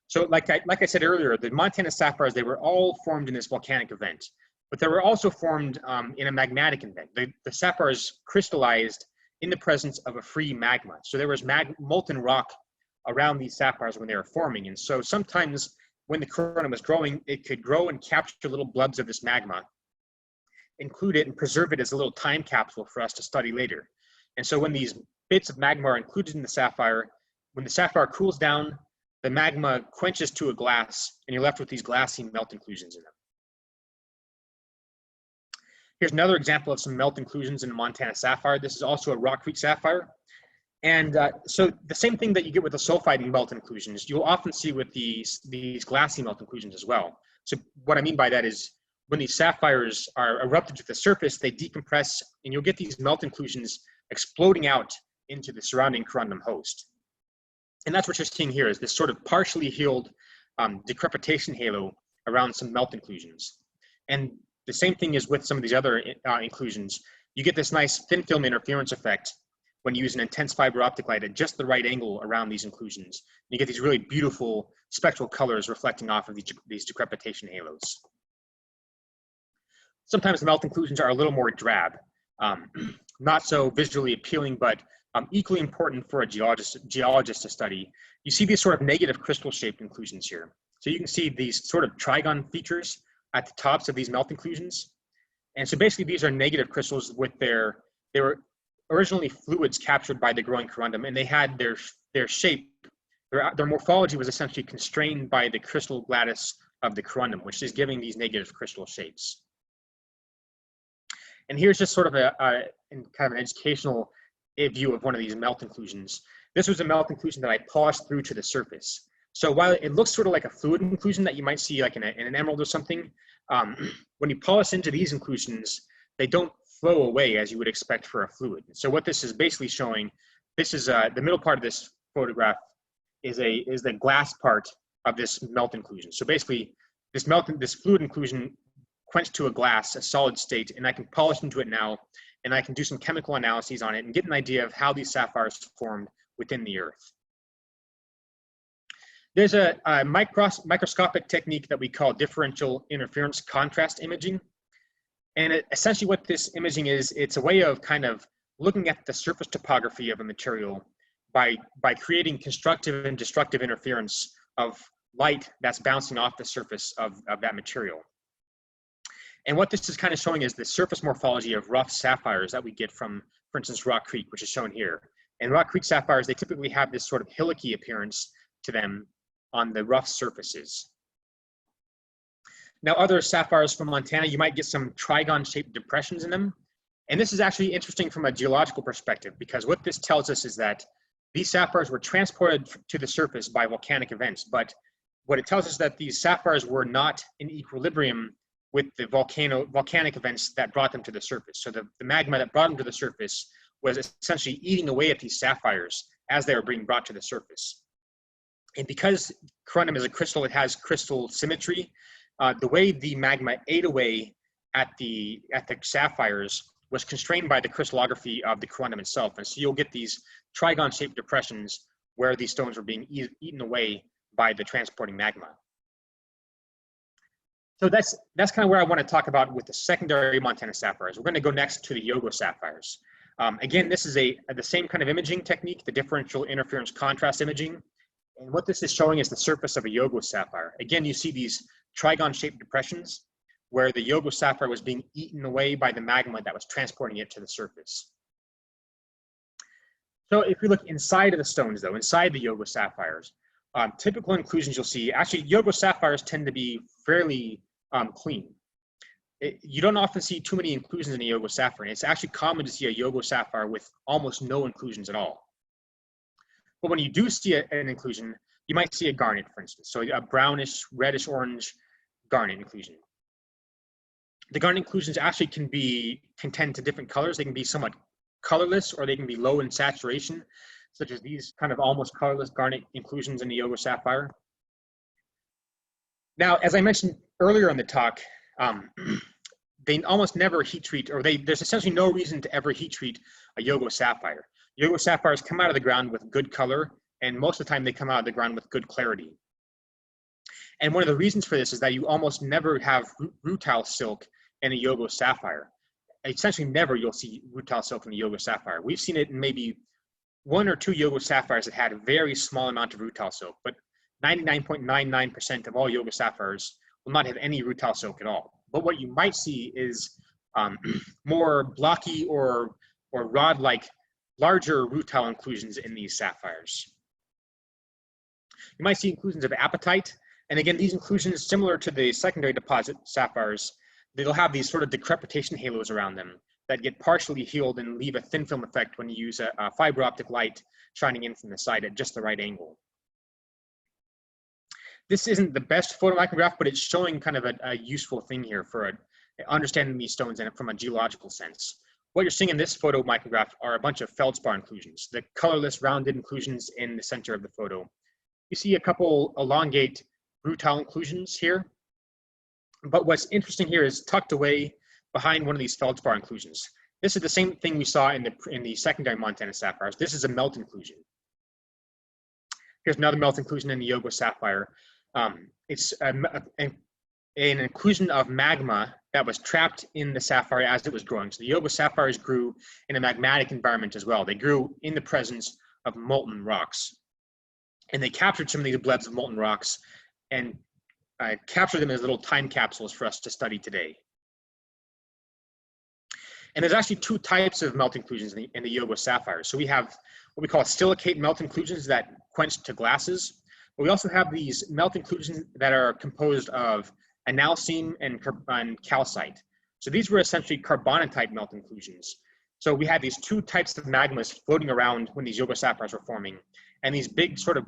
So like I said earlier, the Montana sapphires, they were all formed in this volcanic event, but they were also formed in a magmatic event. The sapphires crystallized in the presence of a free magma. So there was molten rock around these sapphires when they were forming. And so sometimes when the corundum was growing, it could grow and capture little blobs of this magma, include it and preserve it as a little time capsule for us to study later. And so when these bits of magma are included in the sapphire, when the sapphire cools down, the magma quenches to a glass, and you're left with these glassy melt inclusions in them. Here's another example of some melt inclusions in the Montana sapphire. This is also a Rock Creek sapphire. And so the same thing that you get with the sulfide melt inclusions, you'll often see with these glassy melt inclusions as well. So what I mean by that is when these sapphires are erupted to the surface, they decompress, and you'll get these melt inclusions exploding out into the surrounding corundum host. And that's what you're seeing here, is this sort of partially healed decrepitation halo around some melt inclusions. And the same thing is with some of these other inclusions. You get this nice thin film interference effect when you use an intense fiber optic light at just the right angle around these inclusions. You get these really beautiful spectral colors reflecting off of these decrepitation halos. Sometimes the melt inclusions are a little more drab, not so visually appealing, but equally important for a geologist to study. You see these sort of negative crystal-shaped inclusions here. So you can see these sort of trigon features at the tops of these melt inclusions. And so basically these are negative crystals with they were originally fluids captured by the growing corundum, and they had their shape, their morphology was essentially constrained by the crystal lattice of the corundum, which is giving these negative crystal shapes. And here's just sort of kind of an educational view of one of these melt inclusions. This was a melt inclusion that I polished through to the surface. So while it looks sort of like a fluid inclusion that you might see like in an emerald or something, when you polish into these inclusions, they don't flow away as you would expect for a fluid. So what this is basically showing, this is the middle part of this photograph is the glass part of this melt inclusion. So basically this fluid inclusion quenched to a glass, a solid state, and I can polish into it now, and I can do some chemical analyses on it and get an idea of how these sapphires formed within the earth. There's a microscopic technique that we call differential interference contrast imaging. And essentially what this imaging is, it's a way of kind of looking at the surface topography of a material by creating constructive and destructive interference of light that's bouncing off the surface of that material. And what this is kind of showing is the surface morphology of rough sapphires that we get from, for instance, Rock Creek, which is shown here. And Rock Creek sapphires, they typically have this sort of hillocky appearance to them on the rough surfaces. Now, other sapphires from Montana, you might get some trigon-shaped depressions in them. And this is actually interesting from a geological perspective, because what this tells us is that these sapphires were transported to the surface by volcanic events. But what it tells us is that these sapphires were not in equilibrium with the volcanic events that brought them to the surface. So the magma that brought them to the surface was essentially eating away at these sapphires as they were being brought to the surface. And because corundum is a crystal, it has crystal symmetry. The way the magma ate away at the sapphires was constrained by the crystallography of the corundum itself. And so you'll get these trigon-shaped depressions where these stones were being eaten away by the transporting magma. So that's kind of where I want to talk about with the secondary Montana sapphires. We're going to go next to the Yogo sapphires. Again, this is the same kind of imaging technique, the differential interference contrast imaging. And what this is showing is the surface of a Yogo sapphire. Again, you see these trigon-shaped depressions where the Yogo sapphire was being eaten away by the magma that was transporting it to the surface. So if we look inside of the stones, though, inside the Yogo sapphires, typical inclusions you'll see, actually Yogo sapphires tend to be fairly clean. You don't often see too many inclusions in a Yogo sapphire. It's actually common to see a Yogo sapphire with almost no inclusions at all. But when you do see an inclusion, you might see a garnet, for instance. So a brownish, reddish orange garnet inclusion. The garnet inclusions actually can tend to different colors. They can be somewhat colorless, or they can be low in saturation, such as these kind of almost colorless garnet inclusions in the Yogo sapphire. Now, as I mentioned earlier in the talk, they almost never heat treat, or there's essentially no reason to ever heat treat a Yogo sapphire. Yogo sapphires come out of the ground with good color, and most of the time they come out of the ground with good clarity. And one of the reasons for this is that you almost never have rutile silk in a Yogo sapphire. Essentially never you'll see rutile silk in a Yogo sapphire. We've seen it in maybe 1 or 2 Yogo sapphires that had a very small amount of rutile silk, but 99.99% of all Yogo sapphires will not have any rutile silk at all. But what you might see is more blocky or rod-like larger rutile inclusions in these sapphires. You might see inclusions of apatite. And again, these inclusions, similar to the secondary deposit sapphires, they'll have these sort of decrepitation halos around them that get partially healed and leave a thin film effect when you use a fiber optic light shining in from the side at just the right angle. This isn't the best photomicrograph, but it's showing kind of a useful thing here for understanding these stones from a geological sense. What you're seeing in this photomicrograph are a bunch of feldspar inclusions, the colorless rounded inclusions in the center of the photo. You see a couple elongate rutile inclusions here, but what's interesting here is tucked away behind one of these feldspar inclusions. This is the same thing we saw in the secondary Montana sapphires. This is a melt inclusion. Here's another melt inclusion in the Yogo sapphire. It's an inclusion of magma that was trapped in the sapphire as it was growing. So the Yogo sapphires grew in a magmatic environment as well. They grew in the presence of molten rocks. And they captured some of these blebs of molten rocks and captured them as little time capsules for us to study today. And there's actually 2 types of melt inclusions in the Yogo sapphires. So we have what we call silicate melt inclusions that quench to glasses. But we also have these melt inclusions that are composed of analcime and calcite. So these were essentially carbonatite melt inclusions. So we had these 2 types of magmas floating around when these Yogo sapphires were forming. And these big sort of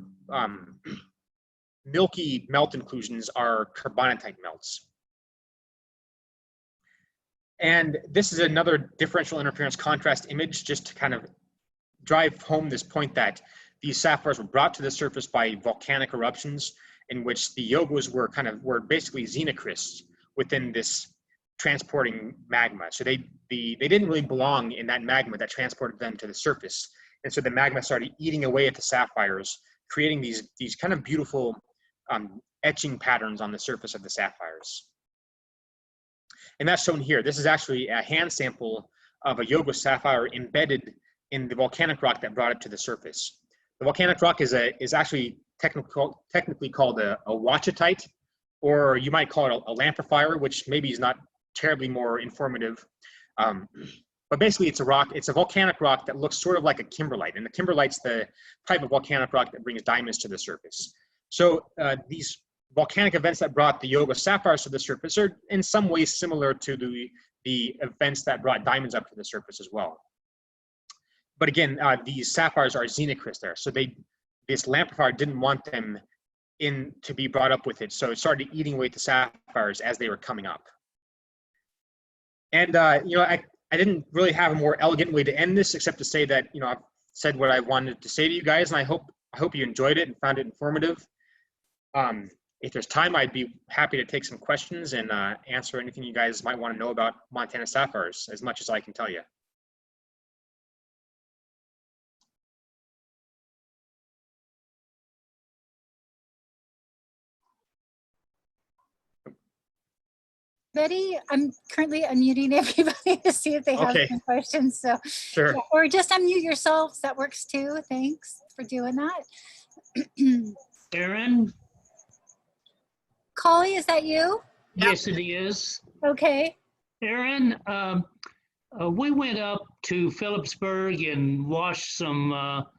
milky melt inclusions are carbonatite melts. And this is another differential interference contrast image just to kind of drive home this point that these sapphires were brought to the surface by volcanic eruptions in which the Yogos were basically xenocrysts within this transporting magma. So they didn't really belong in that magma that transported them to the surface. And so the magma started eating away at the sapphires, creating these kind of beautiful etching patterns on the surface of the sapphires. And that's shown here. This is actually a hand sample of a Yogo sapphire embedded in the volcanic rock that brought it to the surface. The volcanic rock is actually technically called a wachitite, or you might call it a lamprifier, which maybe is not terribly more informative. But basically it's a volcanic rock that looks sort of like a kimberlite, and the kimberlite's the type of volcanic rock that brings diamonds to the surface. So these volcanic events that brought the Yogo sapphires to the surface are in some ways similar to the events that brought diamonds up to the surface as well. But again, these sapphires are xenocrysts there. So this lamprifier didn't want them to be brought up with it. So it started eating away the sapphires as they were coming up. And I didn't really have a more elegant way to end this except to say that, I've said what I wanted to say to you guys, and I hope you enjoyed it and found it informative. If there's time, I'd be happy to take some questions and answer anything you guys might want to know about Montana sapphires, as much as I can tell you. Betty, I'm currently unmuting everybody to see if they have some questions. So, sure. Yeah, or just unmute yourselves. That works too. Thanks for doing that. Aaron? Collie, is that you? Yes, it is. Okay. Aaron, we went up to Phillipsburg and washed some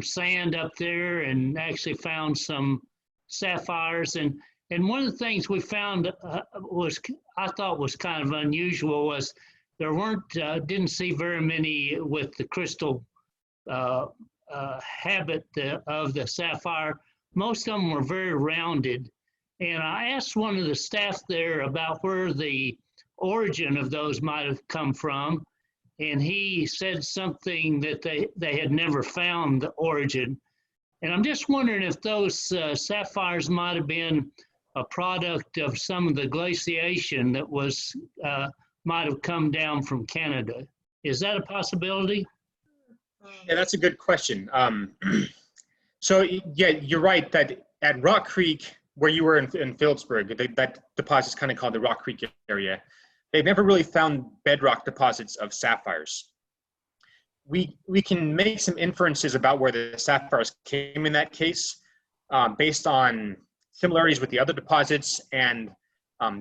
sand up there and actually found some sapphires. And one of the things we found I thought was kind of unusual was there didn't see very many with the crystal habit of the sapphire. Most of them were very rounded. And I asked one of the staff there about where the origin of those might have come from. And he said something that they had never found the origin. And I'm just wondering if those sapphires might have been a product of some of the glaciation that was might have come down from Canada. Is that a possibility? Yeah, that's a good question. So yeah, you're right that at Rock Creek, where you were in Phillipsburg, that deposit is kind of called the Rock Creek area. They've never really found bedrock deposits of sapphires. We can make some inferences about where the sapphires came in that case, based on similarities with the other deposits and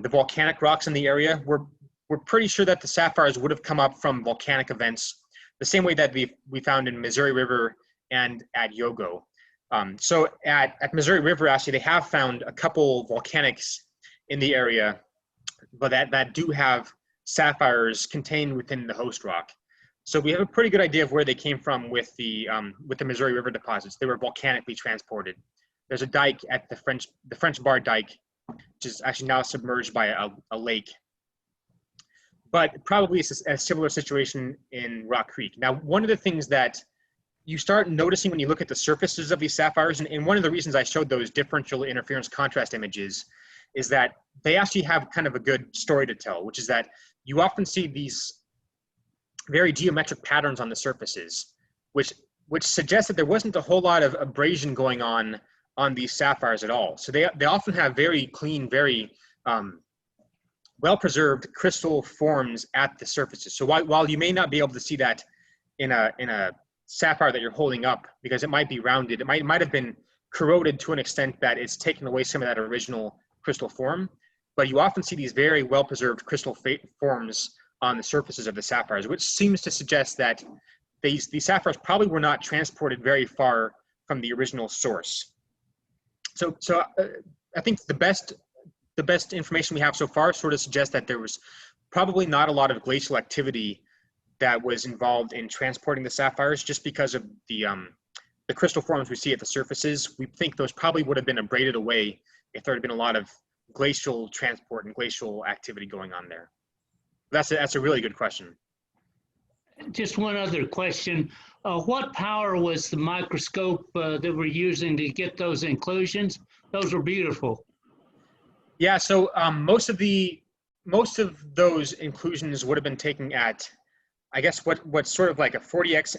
the volcanic rocks in the area. We're pretty sure that the sapphires would have come up from volcanic events, the same way that we found in Missouri River and at Yogo. So at Missouri River, actually, they have found a couple volcanics in the area, but that do have sapphires contained within the host rock. So we have a pretty good idea of where they came from with the Missouri River deposits. They were volcanically transported. There's a dike at the French Bar dike, which is actually now submerged by a lake. But probably it's a similar situation in Rock Creek. Now, one of the things that you start noticing when you look at the surfaces of these sapphires, and one of the reasons I showed those differential interference contrast images is that they actually have kind of a good story to tell, which is that you often see these very geometric patterns on the surfaces, which suggests that there wasn't a whole lot of abrasion going on these sapphires at all. So they often have very clean, very well-preserved crystal forms at the surfaces. So while you may not be able to see that in a sapphire that you're holding up, because it might be rounded, it might have been corroded to an extent that it's taken away some of that original crystal form, but you often see these very well-preserved crystal forms on the surfaces of the sapphires, which seems to suggest that these sapphires probably were not transported very far from the original source. So I think the best information we have so far sort of suggests that there was probably not a lot of glacial activity that was involved in transporting the sapphires, just because of the crystal forms we see at the surfaces. We think those probably would have been abraded away if there had been a lot of glacial transport and glacial activity going on there. That's a really good question. Just one other question. What power was the microscope that we're using to get those inclusions? Those were beautiful. Yeah, so most of those inclusions would have been taken at, I guess, what's sort of like a 40x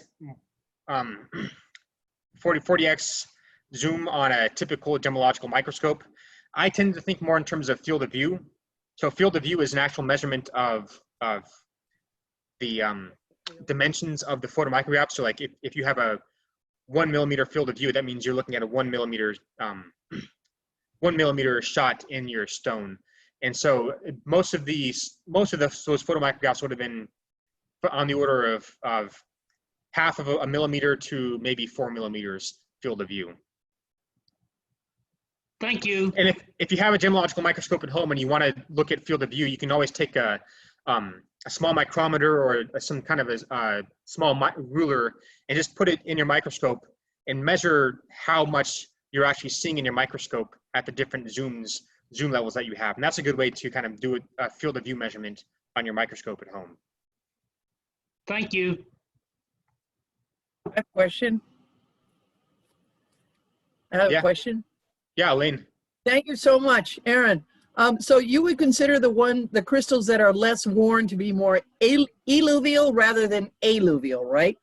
40x zoom on a typical gemological microscope. I tend to think more in terms of field of view. So field of view is an actual measurement of the dimensions of the photomicrograph. So like if you have a 1 millimeter field of view, that means you're looking at a 1 millimeter shot in your stone. And so most of those photomicrographs would have been on the order of half of a millimeter to maybe 4 millimeters field of view. Thank you. And if you have a gemological microscope at home and you want to look at field of view, you can always take a small micrometer or some kind of a small ruler and just put it in your microscope and measure how much you're actually seeing in your microscope at the different zoom levels that you have. And that's a good way to kind of do a field of view measurement on your microscope at home. Thank you. I have a question. Yeah. Question. Yeah, Elaine. Thank you so much, Aaron. So you would consider the crystals that are less worn to be more eluvial rather than alluvial, right?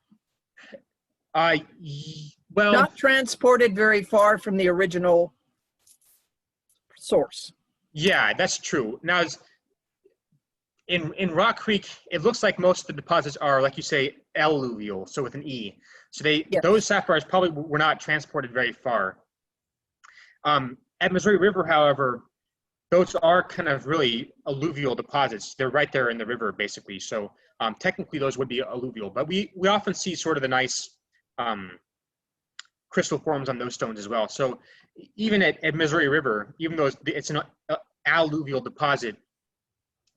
Well, not transported very far from the original source. Yeah, that's true. Now, in Rock Creek, it looks like most of the deposits are, like you say, alluvial, so with an E. So those sapphires probably were not transported very far. At Missouri River, however, those are kind of really alluvial deposits. They're right there in the river, basically. So technically, those would be alluvial. But we often see sort of the nice crystal forms on those stones as well. So even at Missouri River, even though it's an alluvial deposit,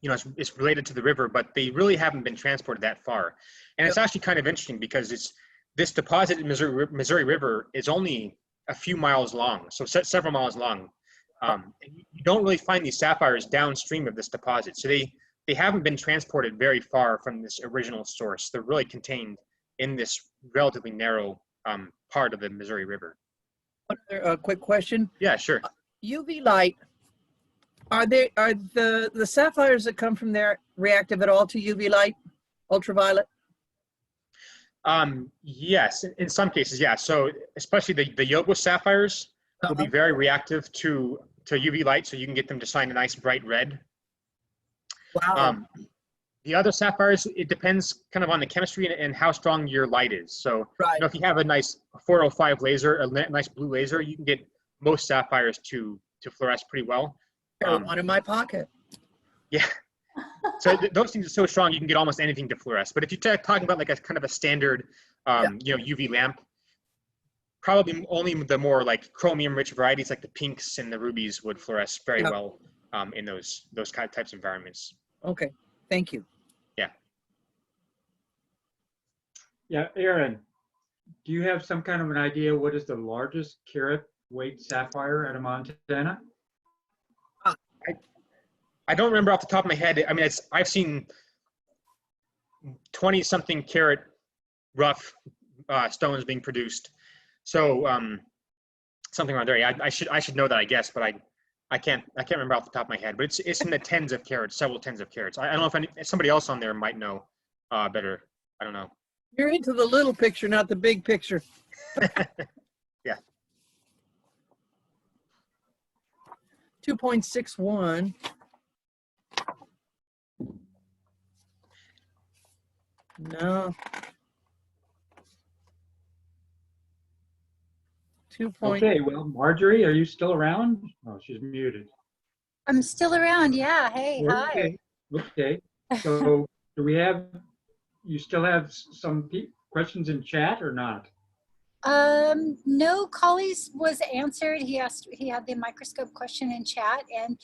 you know, it's related to the river, but they really haven't been transported that far. And it's actually kind of interesting because this deposit in Missouri River is only a few miles long, so several miles long. And you don't really find these sapphires downstream of this deposit. So they haven't been transported very far from this original source. They're really contained in this relatively narrow part of the Missouri River. One other quick question. Yeah, sure. UV light Are the sapphires that come from there reactive at all to UV light, ultraviolet? Yes, in some cases, yeah. So especially the Yogo sapphires will be very reactive to UV light, so you can get them to shine a nice bright red. Wow. The other sapphires, it depends kind of on the chemistry and how strong your light is. So, Right. you know, if you have a nice 405 laser, a nice blue laser, you can get most sapphires to fluoresce pretty well. One in my pocket. Yeah. So those things are so strong, you can get almost anything to fluoresce. But if you're talking about like a kind of a standard, you know, UV lamp, probably only the more like chromium-rich varieties, like the pinks and the rubies, would fluoresce very well in those kind of types of environments. Okay, thank you. Yeah. Yeah, Aaron, do you have some kind of an idea what is the largest carat weight sapphire out of Montana? I don't remember off the top of my head. I mean, I've seen 20-something carat rough stones being produced. So something around there. Yeah, I should know that, I guess, but I can't remember off the top of my head. But it's in the tens of carats, several tens of carats. I don't know if somebody else on there might know better. I don't know. You're into the little picture, not the big picture. Yeah. 2.61. No. 2. Okay, well, Marjorie, are you still around? Oh, she's muted. I'm still around. Yeah. Hey, hi. Okay. So do you still have some questions in chat or not? No, Colley's was answered. He had the microscope question in chat. And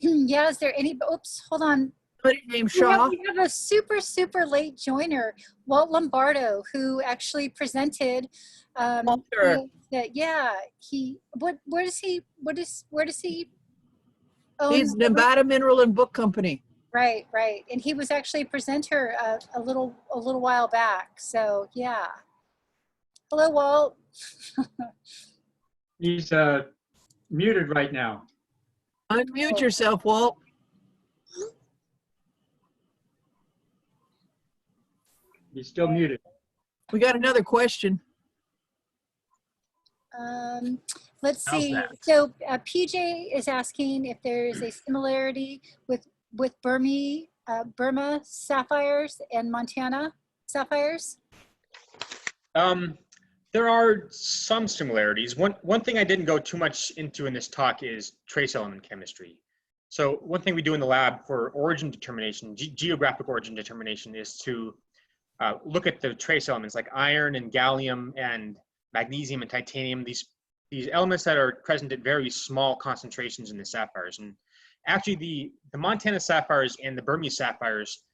yeah, is there any, oops, hold on. Somebody named Shaw. We have a super late joiner, Walt Lombardo, who actually presented. Yeah, where does he own? He's Nevada Mineral and Book Company. Right. And he was actually a presenter a little while back. So yeah. Hello, Walt. He's muted right now. Unmute yourself, Walt. He's still muted. We got another question. Let's see. So PJ is asking if there is a similarity with Burma sapphires and Montana sapphires. There are some similarities. One thing I didn't go too much into in this talk is trace element chemistry. So one thing we do in the lab for origin determination, geographic origin determination, is to look at the trace elements like iron and gallium and magnesium and titanium, these elements that are present at very small concentrations in the sapphires. And actually the Montana sapphires and the Burmese sapphires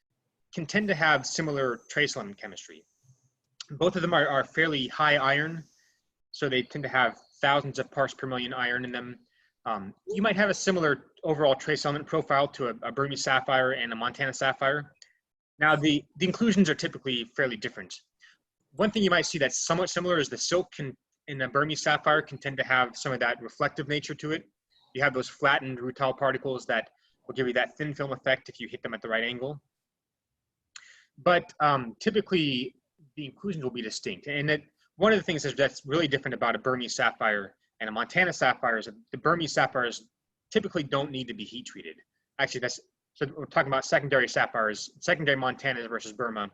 can tend to have similar trace element chemistry. Both of them are fairly high iron, so they tend to have thousands of parts per million iron in them. You might have a similar overall trace element profile to a Burmese sapphire and a Montana sapphire. Now, the inclusions are typically fairly different. One thing you might see that's somewhat similar is the silk in a Burmese sapphire can tend to have some of that reflective nature to it. You have those flattened rutile particles that will give you that thin film effect if you hit them at the right angle. But typically, the inclusions will be distinct. And one of the things that's really different about a Burmese sapphire and a Montana sapphire is that the Burmese sapphires typically don't need to be heat treated. Actually, so we're talking about secondary sapphires, secondary Montanas versus Burma.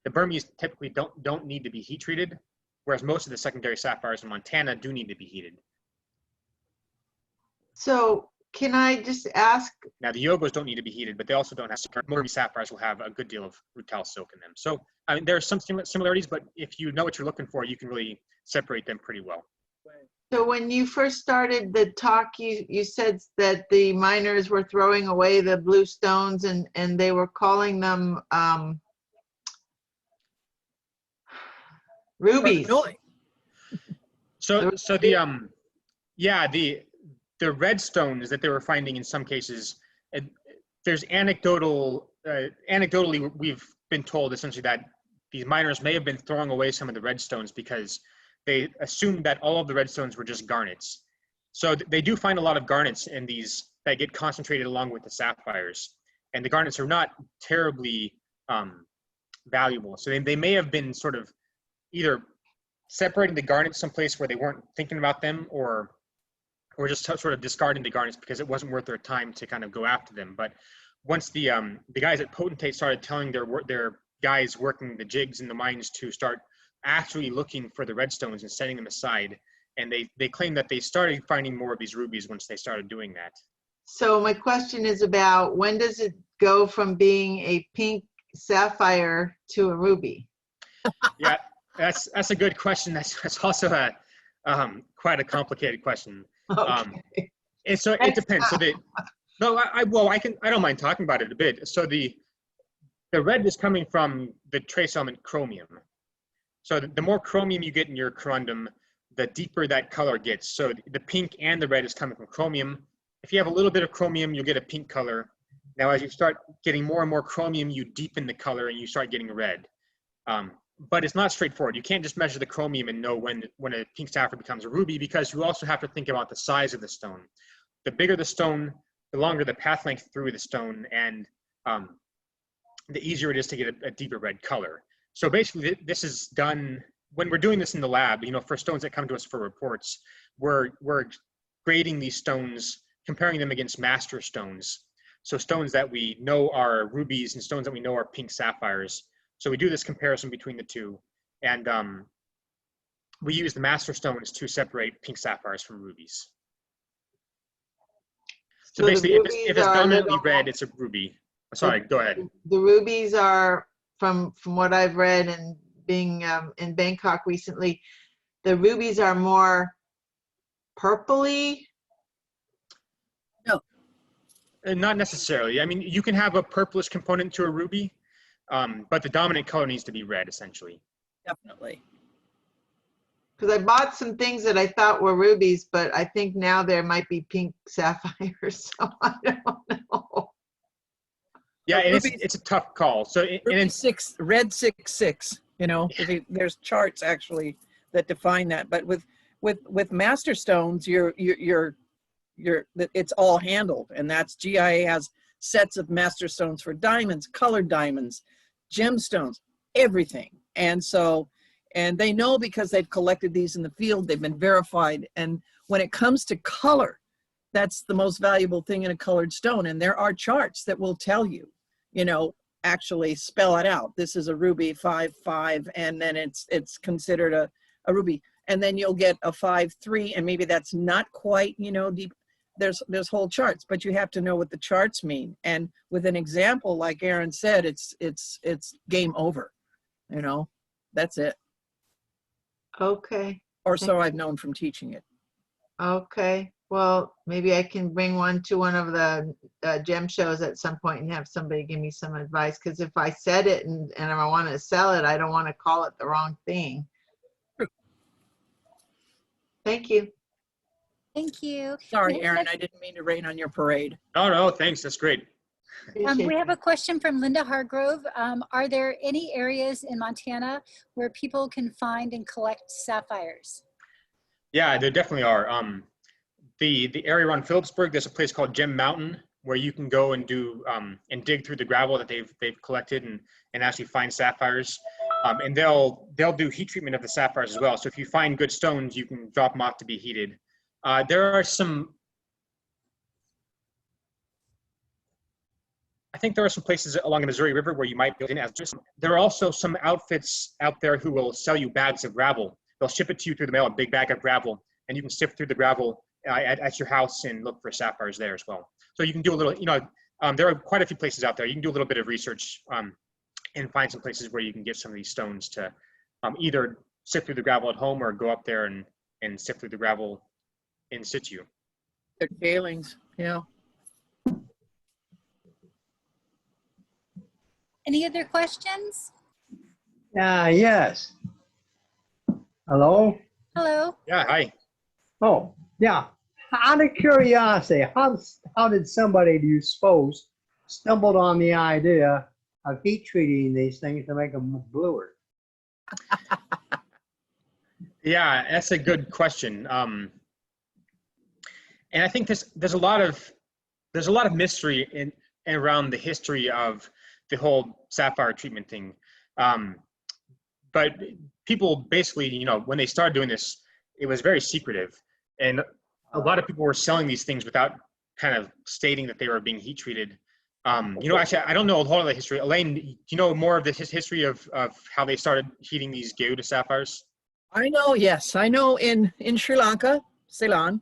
The Burmese typically don't need to be heat treated, whereas most of the secondary sapphires in Montana do need to be heated. So can I just ask? Now the Yogos don't need to be heated, but they also don't have, most sapphires will have a good deal of rutile silk in them. So I mean, there are some similarities, but if you know what you're looking for, you can really separate them pretty well. So when you first started the talk, you said that the miners were throwing away the blue stones and they were calling them rubies. So the red stones that they were finding in some cases, there's anecdotally we've been told essentially that these miners may have been throwing away some of the red stones because they assumed that all of the red stones were just garnets. So they do find a lot of garnets in these that get concentrated along with the sapphires. And the garnets are not terribly valuable. So they may have been sort of either separating the garnets someplace where they weren't thinking about them, or just sort of discarding the garnets because it wasn't worth their time to kind of go after them. But once the guys at Potentate started telling their guys working the jigs in the mines to start actually looking for the red stones and setting them aside, and they claim that they started finding more of these rubies once they started doing that. So my question is about when does it go from being a pink sapphire to a ruby? Yeah, that's a good question. That's also a quite a complicated question. Okay. And so it depends. So I don't mind talking about it a bit. So the red is coming from the trace element chromium. So the more chromium you get in your corundum, the deeper that color gets. So the pink and the red is coming from chromium. If you have a little bit of chromium, you'll get a pink color. Now, as you start getting more and more chromium, you deepen the color and you start getting red. But it's not straightforward. You can't just measure the chromium and know when a pink sapphire becomes a ruby, because you also have to think about the size of the stone. The bigger the stone, the longer the path length through the stone, and the easier it is to get a deeper red color. So basically, this is done when we're doing this in the lab. For stones that come to us for reports, we're grading these stones, comparing them against master stones. So stones that we know are rubies and stones that we know are pink sapphires. So we do this comparison between the two, and we use the master stones to separate pink sapphires from rubies. So basically, if it's dominantly red, it's a ruby. Sorry, go ahead. The rubies are, from what I've read and being in Bangkok recently, the rubies are more purpley. No. Not necessarily. I mean, you can have a purplish component to a ruby, but the dominant color needs to be red, essentially. Definitely. Because I bought some things that I thought were rubies, but I think now there might be pink sapphires, so I don't know. Yeah, and it's a tough call. So Red 6-6. There's charts actually that define that. But with master stones, it's all handled, and that's GIA has sets of master stones for diamonds, colored diamonds, gemstones, everything. And they know because they've collected these in the field, they've been verified. And when it comes to color, that's the most valuable thing in a colored stone. And there are charts that will tell you, actually spell it out. This is a ruby 5-5, and then it's considered a ruby. And then you'll get a 5-3, and maybe that's not quite, deep. There's whole charts, but you have to know what the charts mean. And with an example, like Aaron said, it's game over. That's it. Okay. Or so I've known from teaching it. Okay. Well, maybe I can bring one to one of the gem shows at some point and have somebody give me some advice. Because if I said it and I want to sell it, I don't want to call it the wrong thing. Thank you. Thank you. Sorry, Aaron, I didn't mean to rain on your parade. No, thanks. That's great. We have a question from Linda Hargrove. Are there any areas in Montana where people can find and collect sapphires? Yeah, there definitely are. The area around Phillipsburg, there's a place called Gem Mountain where you can go and do and dig through the gravel that they've collected and actually find sapphires. And they'll do heat treatment of the sapphires as well. So if you find good stones, you can drop them off to be heated. There are some. I think there are some places along the Missouri River where you might be able to. There are also some outfits out there who will sell you bags of gravel. They'll ship it to you through the mail, a big bag of gravel, and you can sift through the gravel at your house and look for sapphires there as well. So you can do a little, there are quite a few places out there. You can do a little bit of research and find some places where you can get some of these stones to either sift through the gravel at home or go up there and sift through the gravel in situ. They're tailings, yeah. Any other questions? Yes. Hello? Hello. Yeah, hi. Oh, yeah. Out of curiosity, how did somebody, do you suppose, stumbled on the idea of heat treating these things to make them bluer? Yeah, that's a good question. And I think there's a lot of there's a lot of mystery in around the history of the whole sapphire treatment thing. But people basically, you know, when they started doing this, it was very secretive, and a lot of people were selling these things without kind of stating that they were being heat treated. You know, actually, I don't know a whole lot of the history. Elaine, do you know more of the history of how they started heating these Geuda sapphires? I know, yes. I know in Sri Lanka, Ceylon,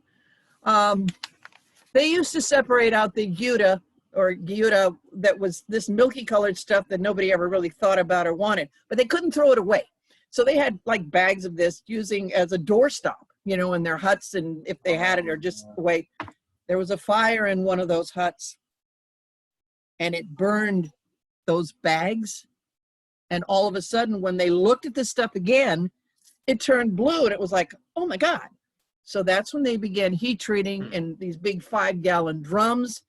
they used to separate out the Geuda that was this milky colored stuff that nobody ever really thought about or wanted, but they couldn't throw it away. So they had like bags of this using as a doorstop, you know, in their huts, and if they had it or just wait. There was a fire in one of those huts and it burned those bags. And all of a sudden, when they looked at this stuff again, it turned blue, and it was like, oh my God. So that's when they began heat treating in these big 5-gallon drums,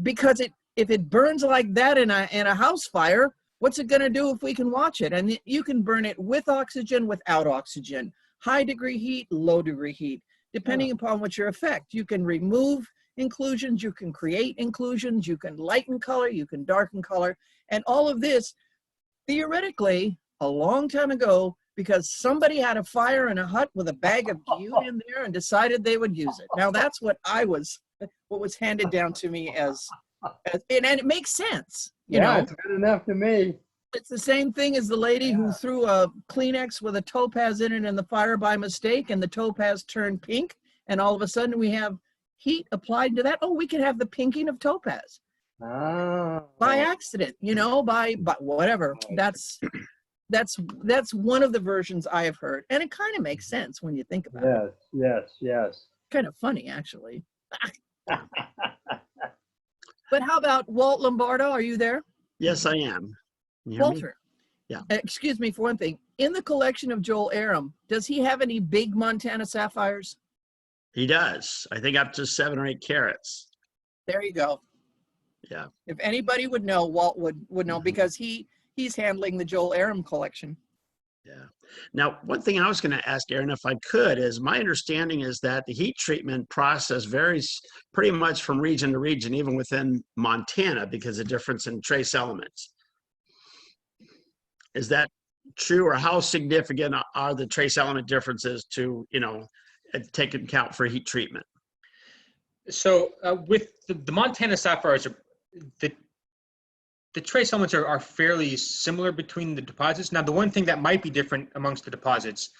because if it burns like that in a house fire, what's it gonna do if we can watch it? And you can burn it with oxygen, without oxygen, high degree heat, low degree heat, depending upon what your effect. You can remove inclusions, you can create inclusions, you can lighten color, you can darken color, and all of this theoretically a long time ago, because somebody had a fire in a hut with a bag of Geuda in there and decided they would use it. Now that's what was handed down to me as and it makes sense, you know. It's good enough to me. It's the same thing as the lady who threw a Kleenex with a topaz in it in the fire by mistake, and the topaz turned pink, and all of a sudden we have heat applied to that. Oh, we can have the pinking of topaz by accident, you know, by whatever. That's one of the versions I have heard, and it kind of makes sense when you think about it. Yes. Kind of funny, actually. But how about Walt Lombardo? Are you there? Yes, I am. Can you hear me? Walter. Yeah. Excuse me for one thing. In the collection of Joel Aram, does he have any big Montana sapphires? He does. I think up to 7 or 8 carats. There you go. Yeah. If anybody would know, Walt would know, because he's handling the Joel Aram collection. Yeah. Now, one thing I was going to ask Aaron, if I could, is my understanding is that the heat treatment process varies pretty much from region to region, even within Montana, because of difference in trace elements. Is that true, or how significant are the trace element differences to, you know, take into account for heat treatment? So with the Montana sapphires, the trace elements are fairly similar between the deposits. Now, the one thing that might be different amongst the deposits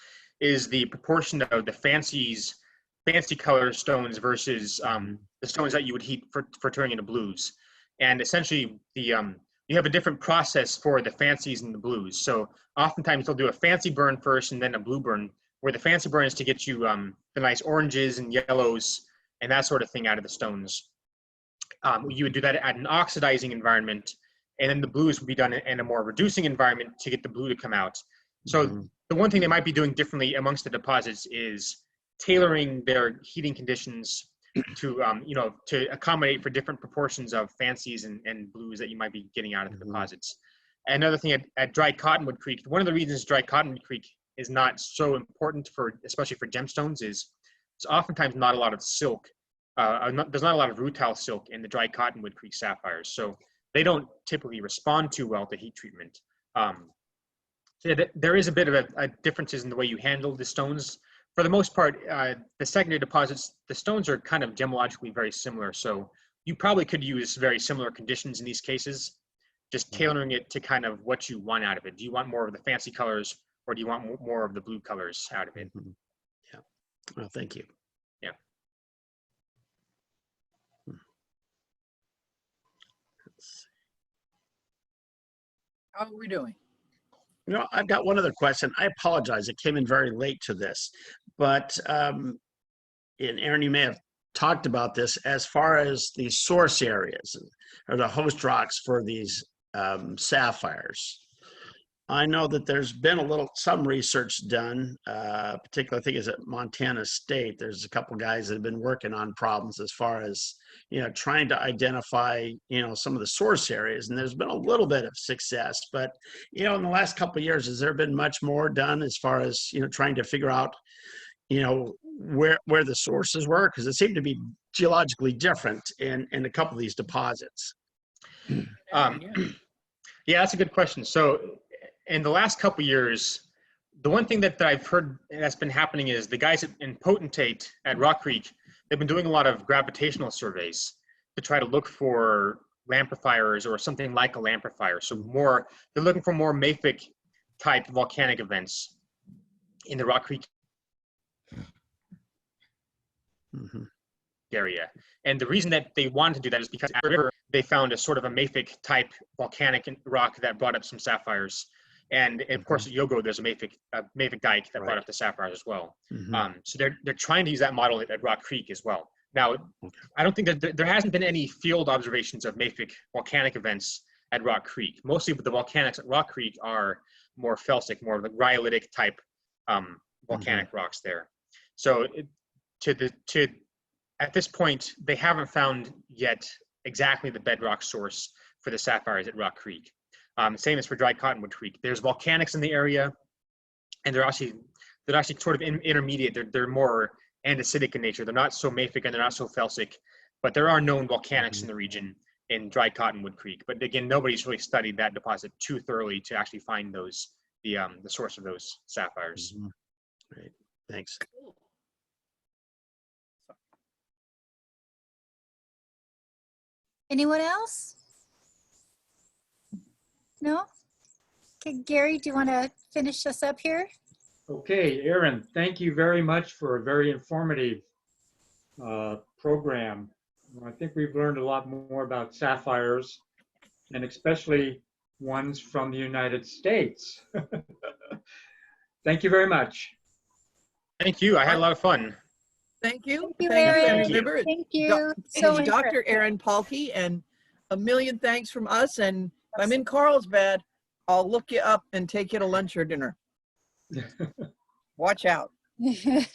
is the proportion of the fancy color stones versus the stones that you would heat for turning into blues. And essentially, you have a different process for the fancies and the blues. So oftentimes they'll do a fancy burn first and then a blue burn, where the fancy burn is to get you the nice oranges and yellows and that sort of thing out of the stones. You would do that at an oxidizing environment, and then the blues would be done in a more reducing environment to get the blue to come out. So the one thing they might be doing differently amongst the deposits is tailoring their heating conditions to, you know, to accommodate for different proportions of fancies and blues that you might be getting out of the deposits. Another thing at Dry Cottonwood Creek, one of the reasons Dry Cottonwood Creek is not so important especially for gemstones, is there's oftentimes not a lot of silk. There's not a lot of rutile silk in the Dry Cottonwood Creek sapphires. So they don't typically respond too well to heat treatment. So there is a bit of a differences in the way you handle the stones. For the most part, the secondary deposits, the stones are kind of gemologically very similar. So you probably could use very similar conditions in these cases, just tailoring it to kind of what you want out of it. Do you want more of the fancy colors, or do you want more of the blue colors out of it? Yeah. Well, thank you. Yeah. How are we doing? You know, I've got one other question. I apologize. It came in very late to this, but and Aaron, you may have talked about this as far as the source areas or the host rocks for these sapphires. I know that there's been some research done, particularly I think it's at Montana State. There's a couple guys that have been working on problems as far as, you know, trying to identify, you know, some of the source areas, and there's been a little bit of success. But, you know, in the last couple of years, has there been much more done as far as, you know, trying to figure out, you know, where the sources were? Because it seemed to be geologically different in a couple of these deposits. Yeah, that's a good question. So in the last couple of years, the one thing that I've heard that's been happening is the guys in Potentate at Rock Creek, they've been doing a lot of gravitational surveys to try to look for lamprifiers or something like a lamprifier. So they're looking for more mafic type volcanic events in the Rock Creek area. And the reason that they wanted to do that is because at the river, they found a sort of a mafic type volcanic rock that brought up some sapphires. And of course, at Yogo, there's a mafic dike that brought up the sapphires as well. So they're trying to use that model at Rock Creek as well. Now, I don't think that there hasn't been any field observations of mafic volcanic events at Rock Creek. Mostly the volcanics at Rock Creek are more felsic, more of the rhyolitic type volcanic rocks there. So at this point, they haven't found yet exactly the bedrock source for the sapphires at Rock Creek. Same as for Dry Cottonwood Creek. There's volcanics in the area, and they're actually sort of intermediate. They're more andesitic in nature. They're not so mafic and they're not so felsic, but there are known volcanics in the region in Dry Cottonwood Creek. But again, nobody's really studied that deposit too thoroughly to actually find the source of those sapphires. Great, thanks. Anyone else? No? Okay, Gary, do you want to finish us up here? Okay, Aaron, thank you very much for a very informative program. I think we've learned a lot more about sapphires, and especially ones from the United States. Thank you very much. Thank you. I had a lot of fun. Thank you. Thank you, Aaron. And remember, Thank you. it's Dr. Aaron Palke, and a million thanks from us. And if I'm in Carlsbad, I'll look you up and take you to lunch or dinner. Watch out. Have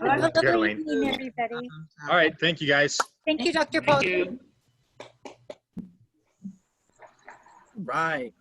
a lovely evening, everybody. All right. Thank you, guys. Thank you, Dr. Thank Palke. you. Right.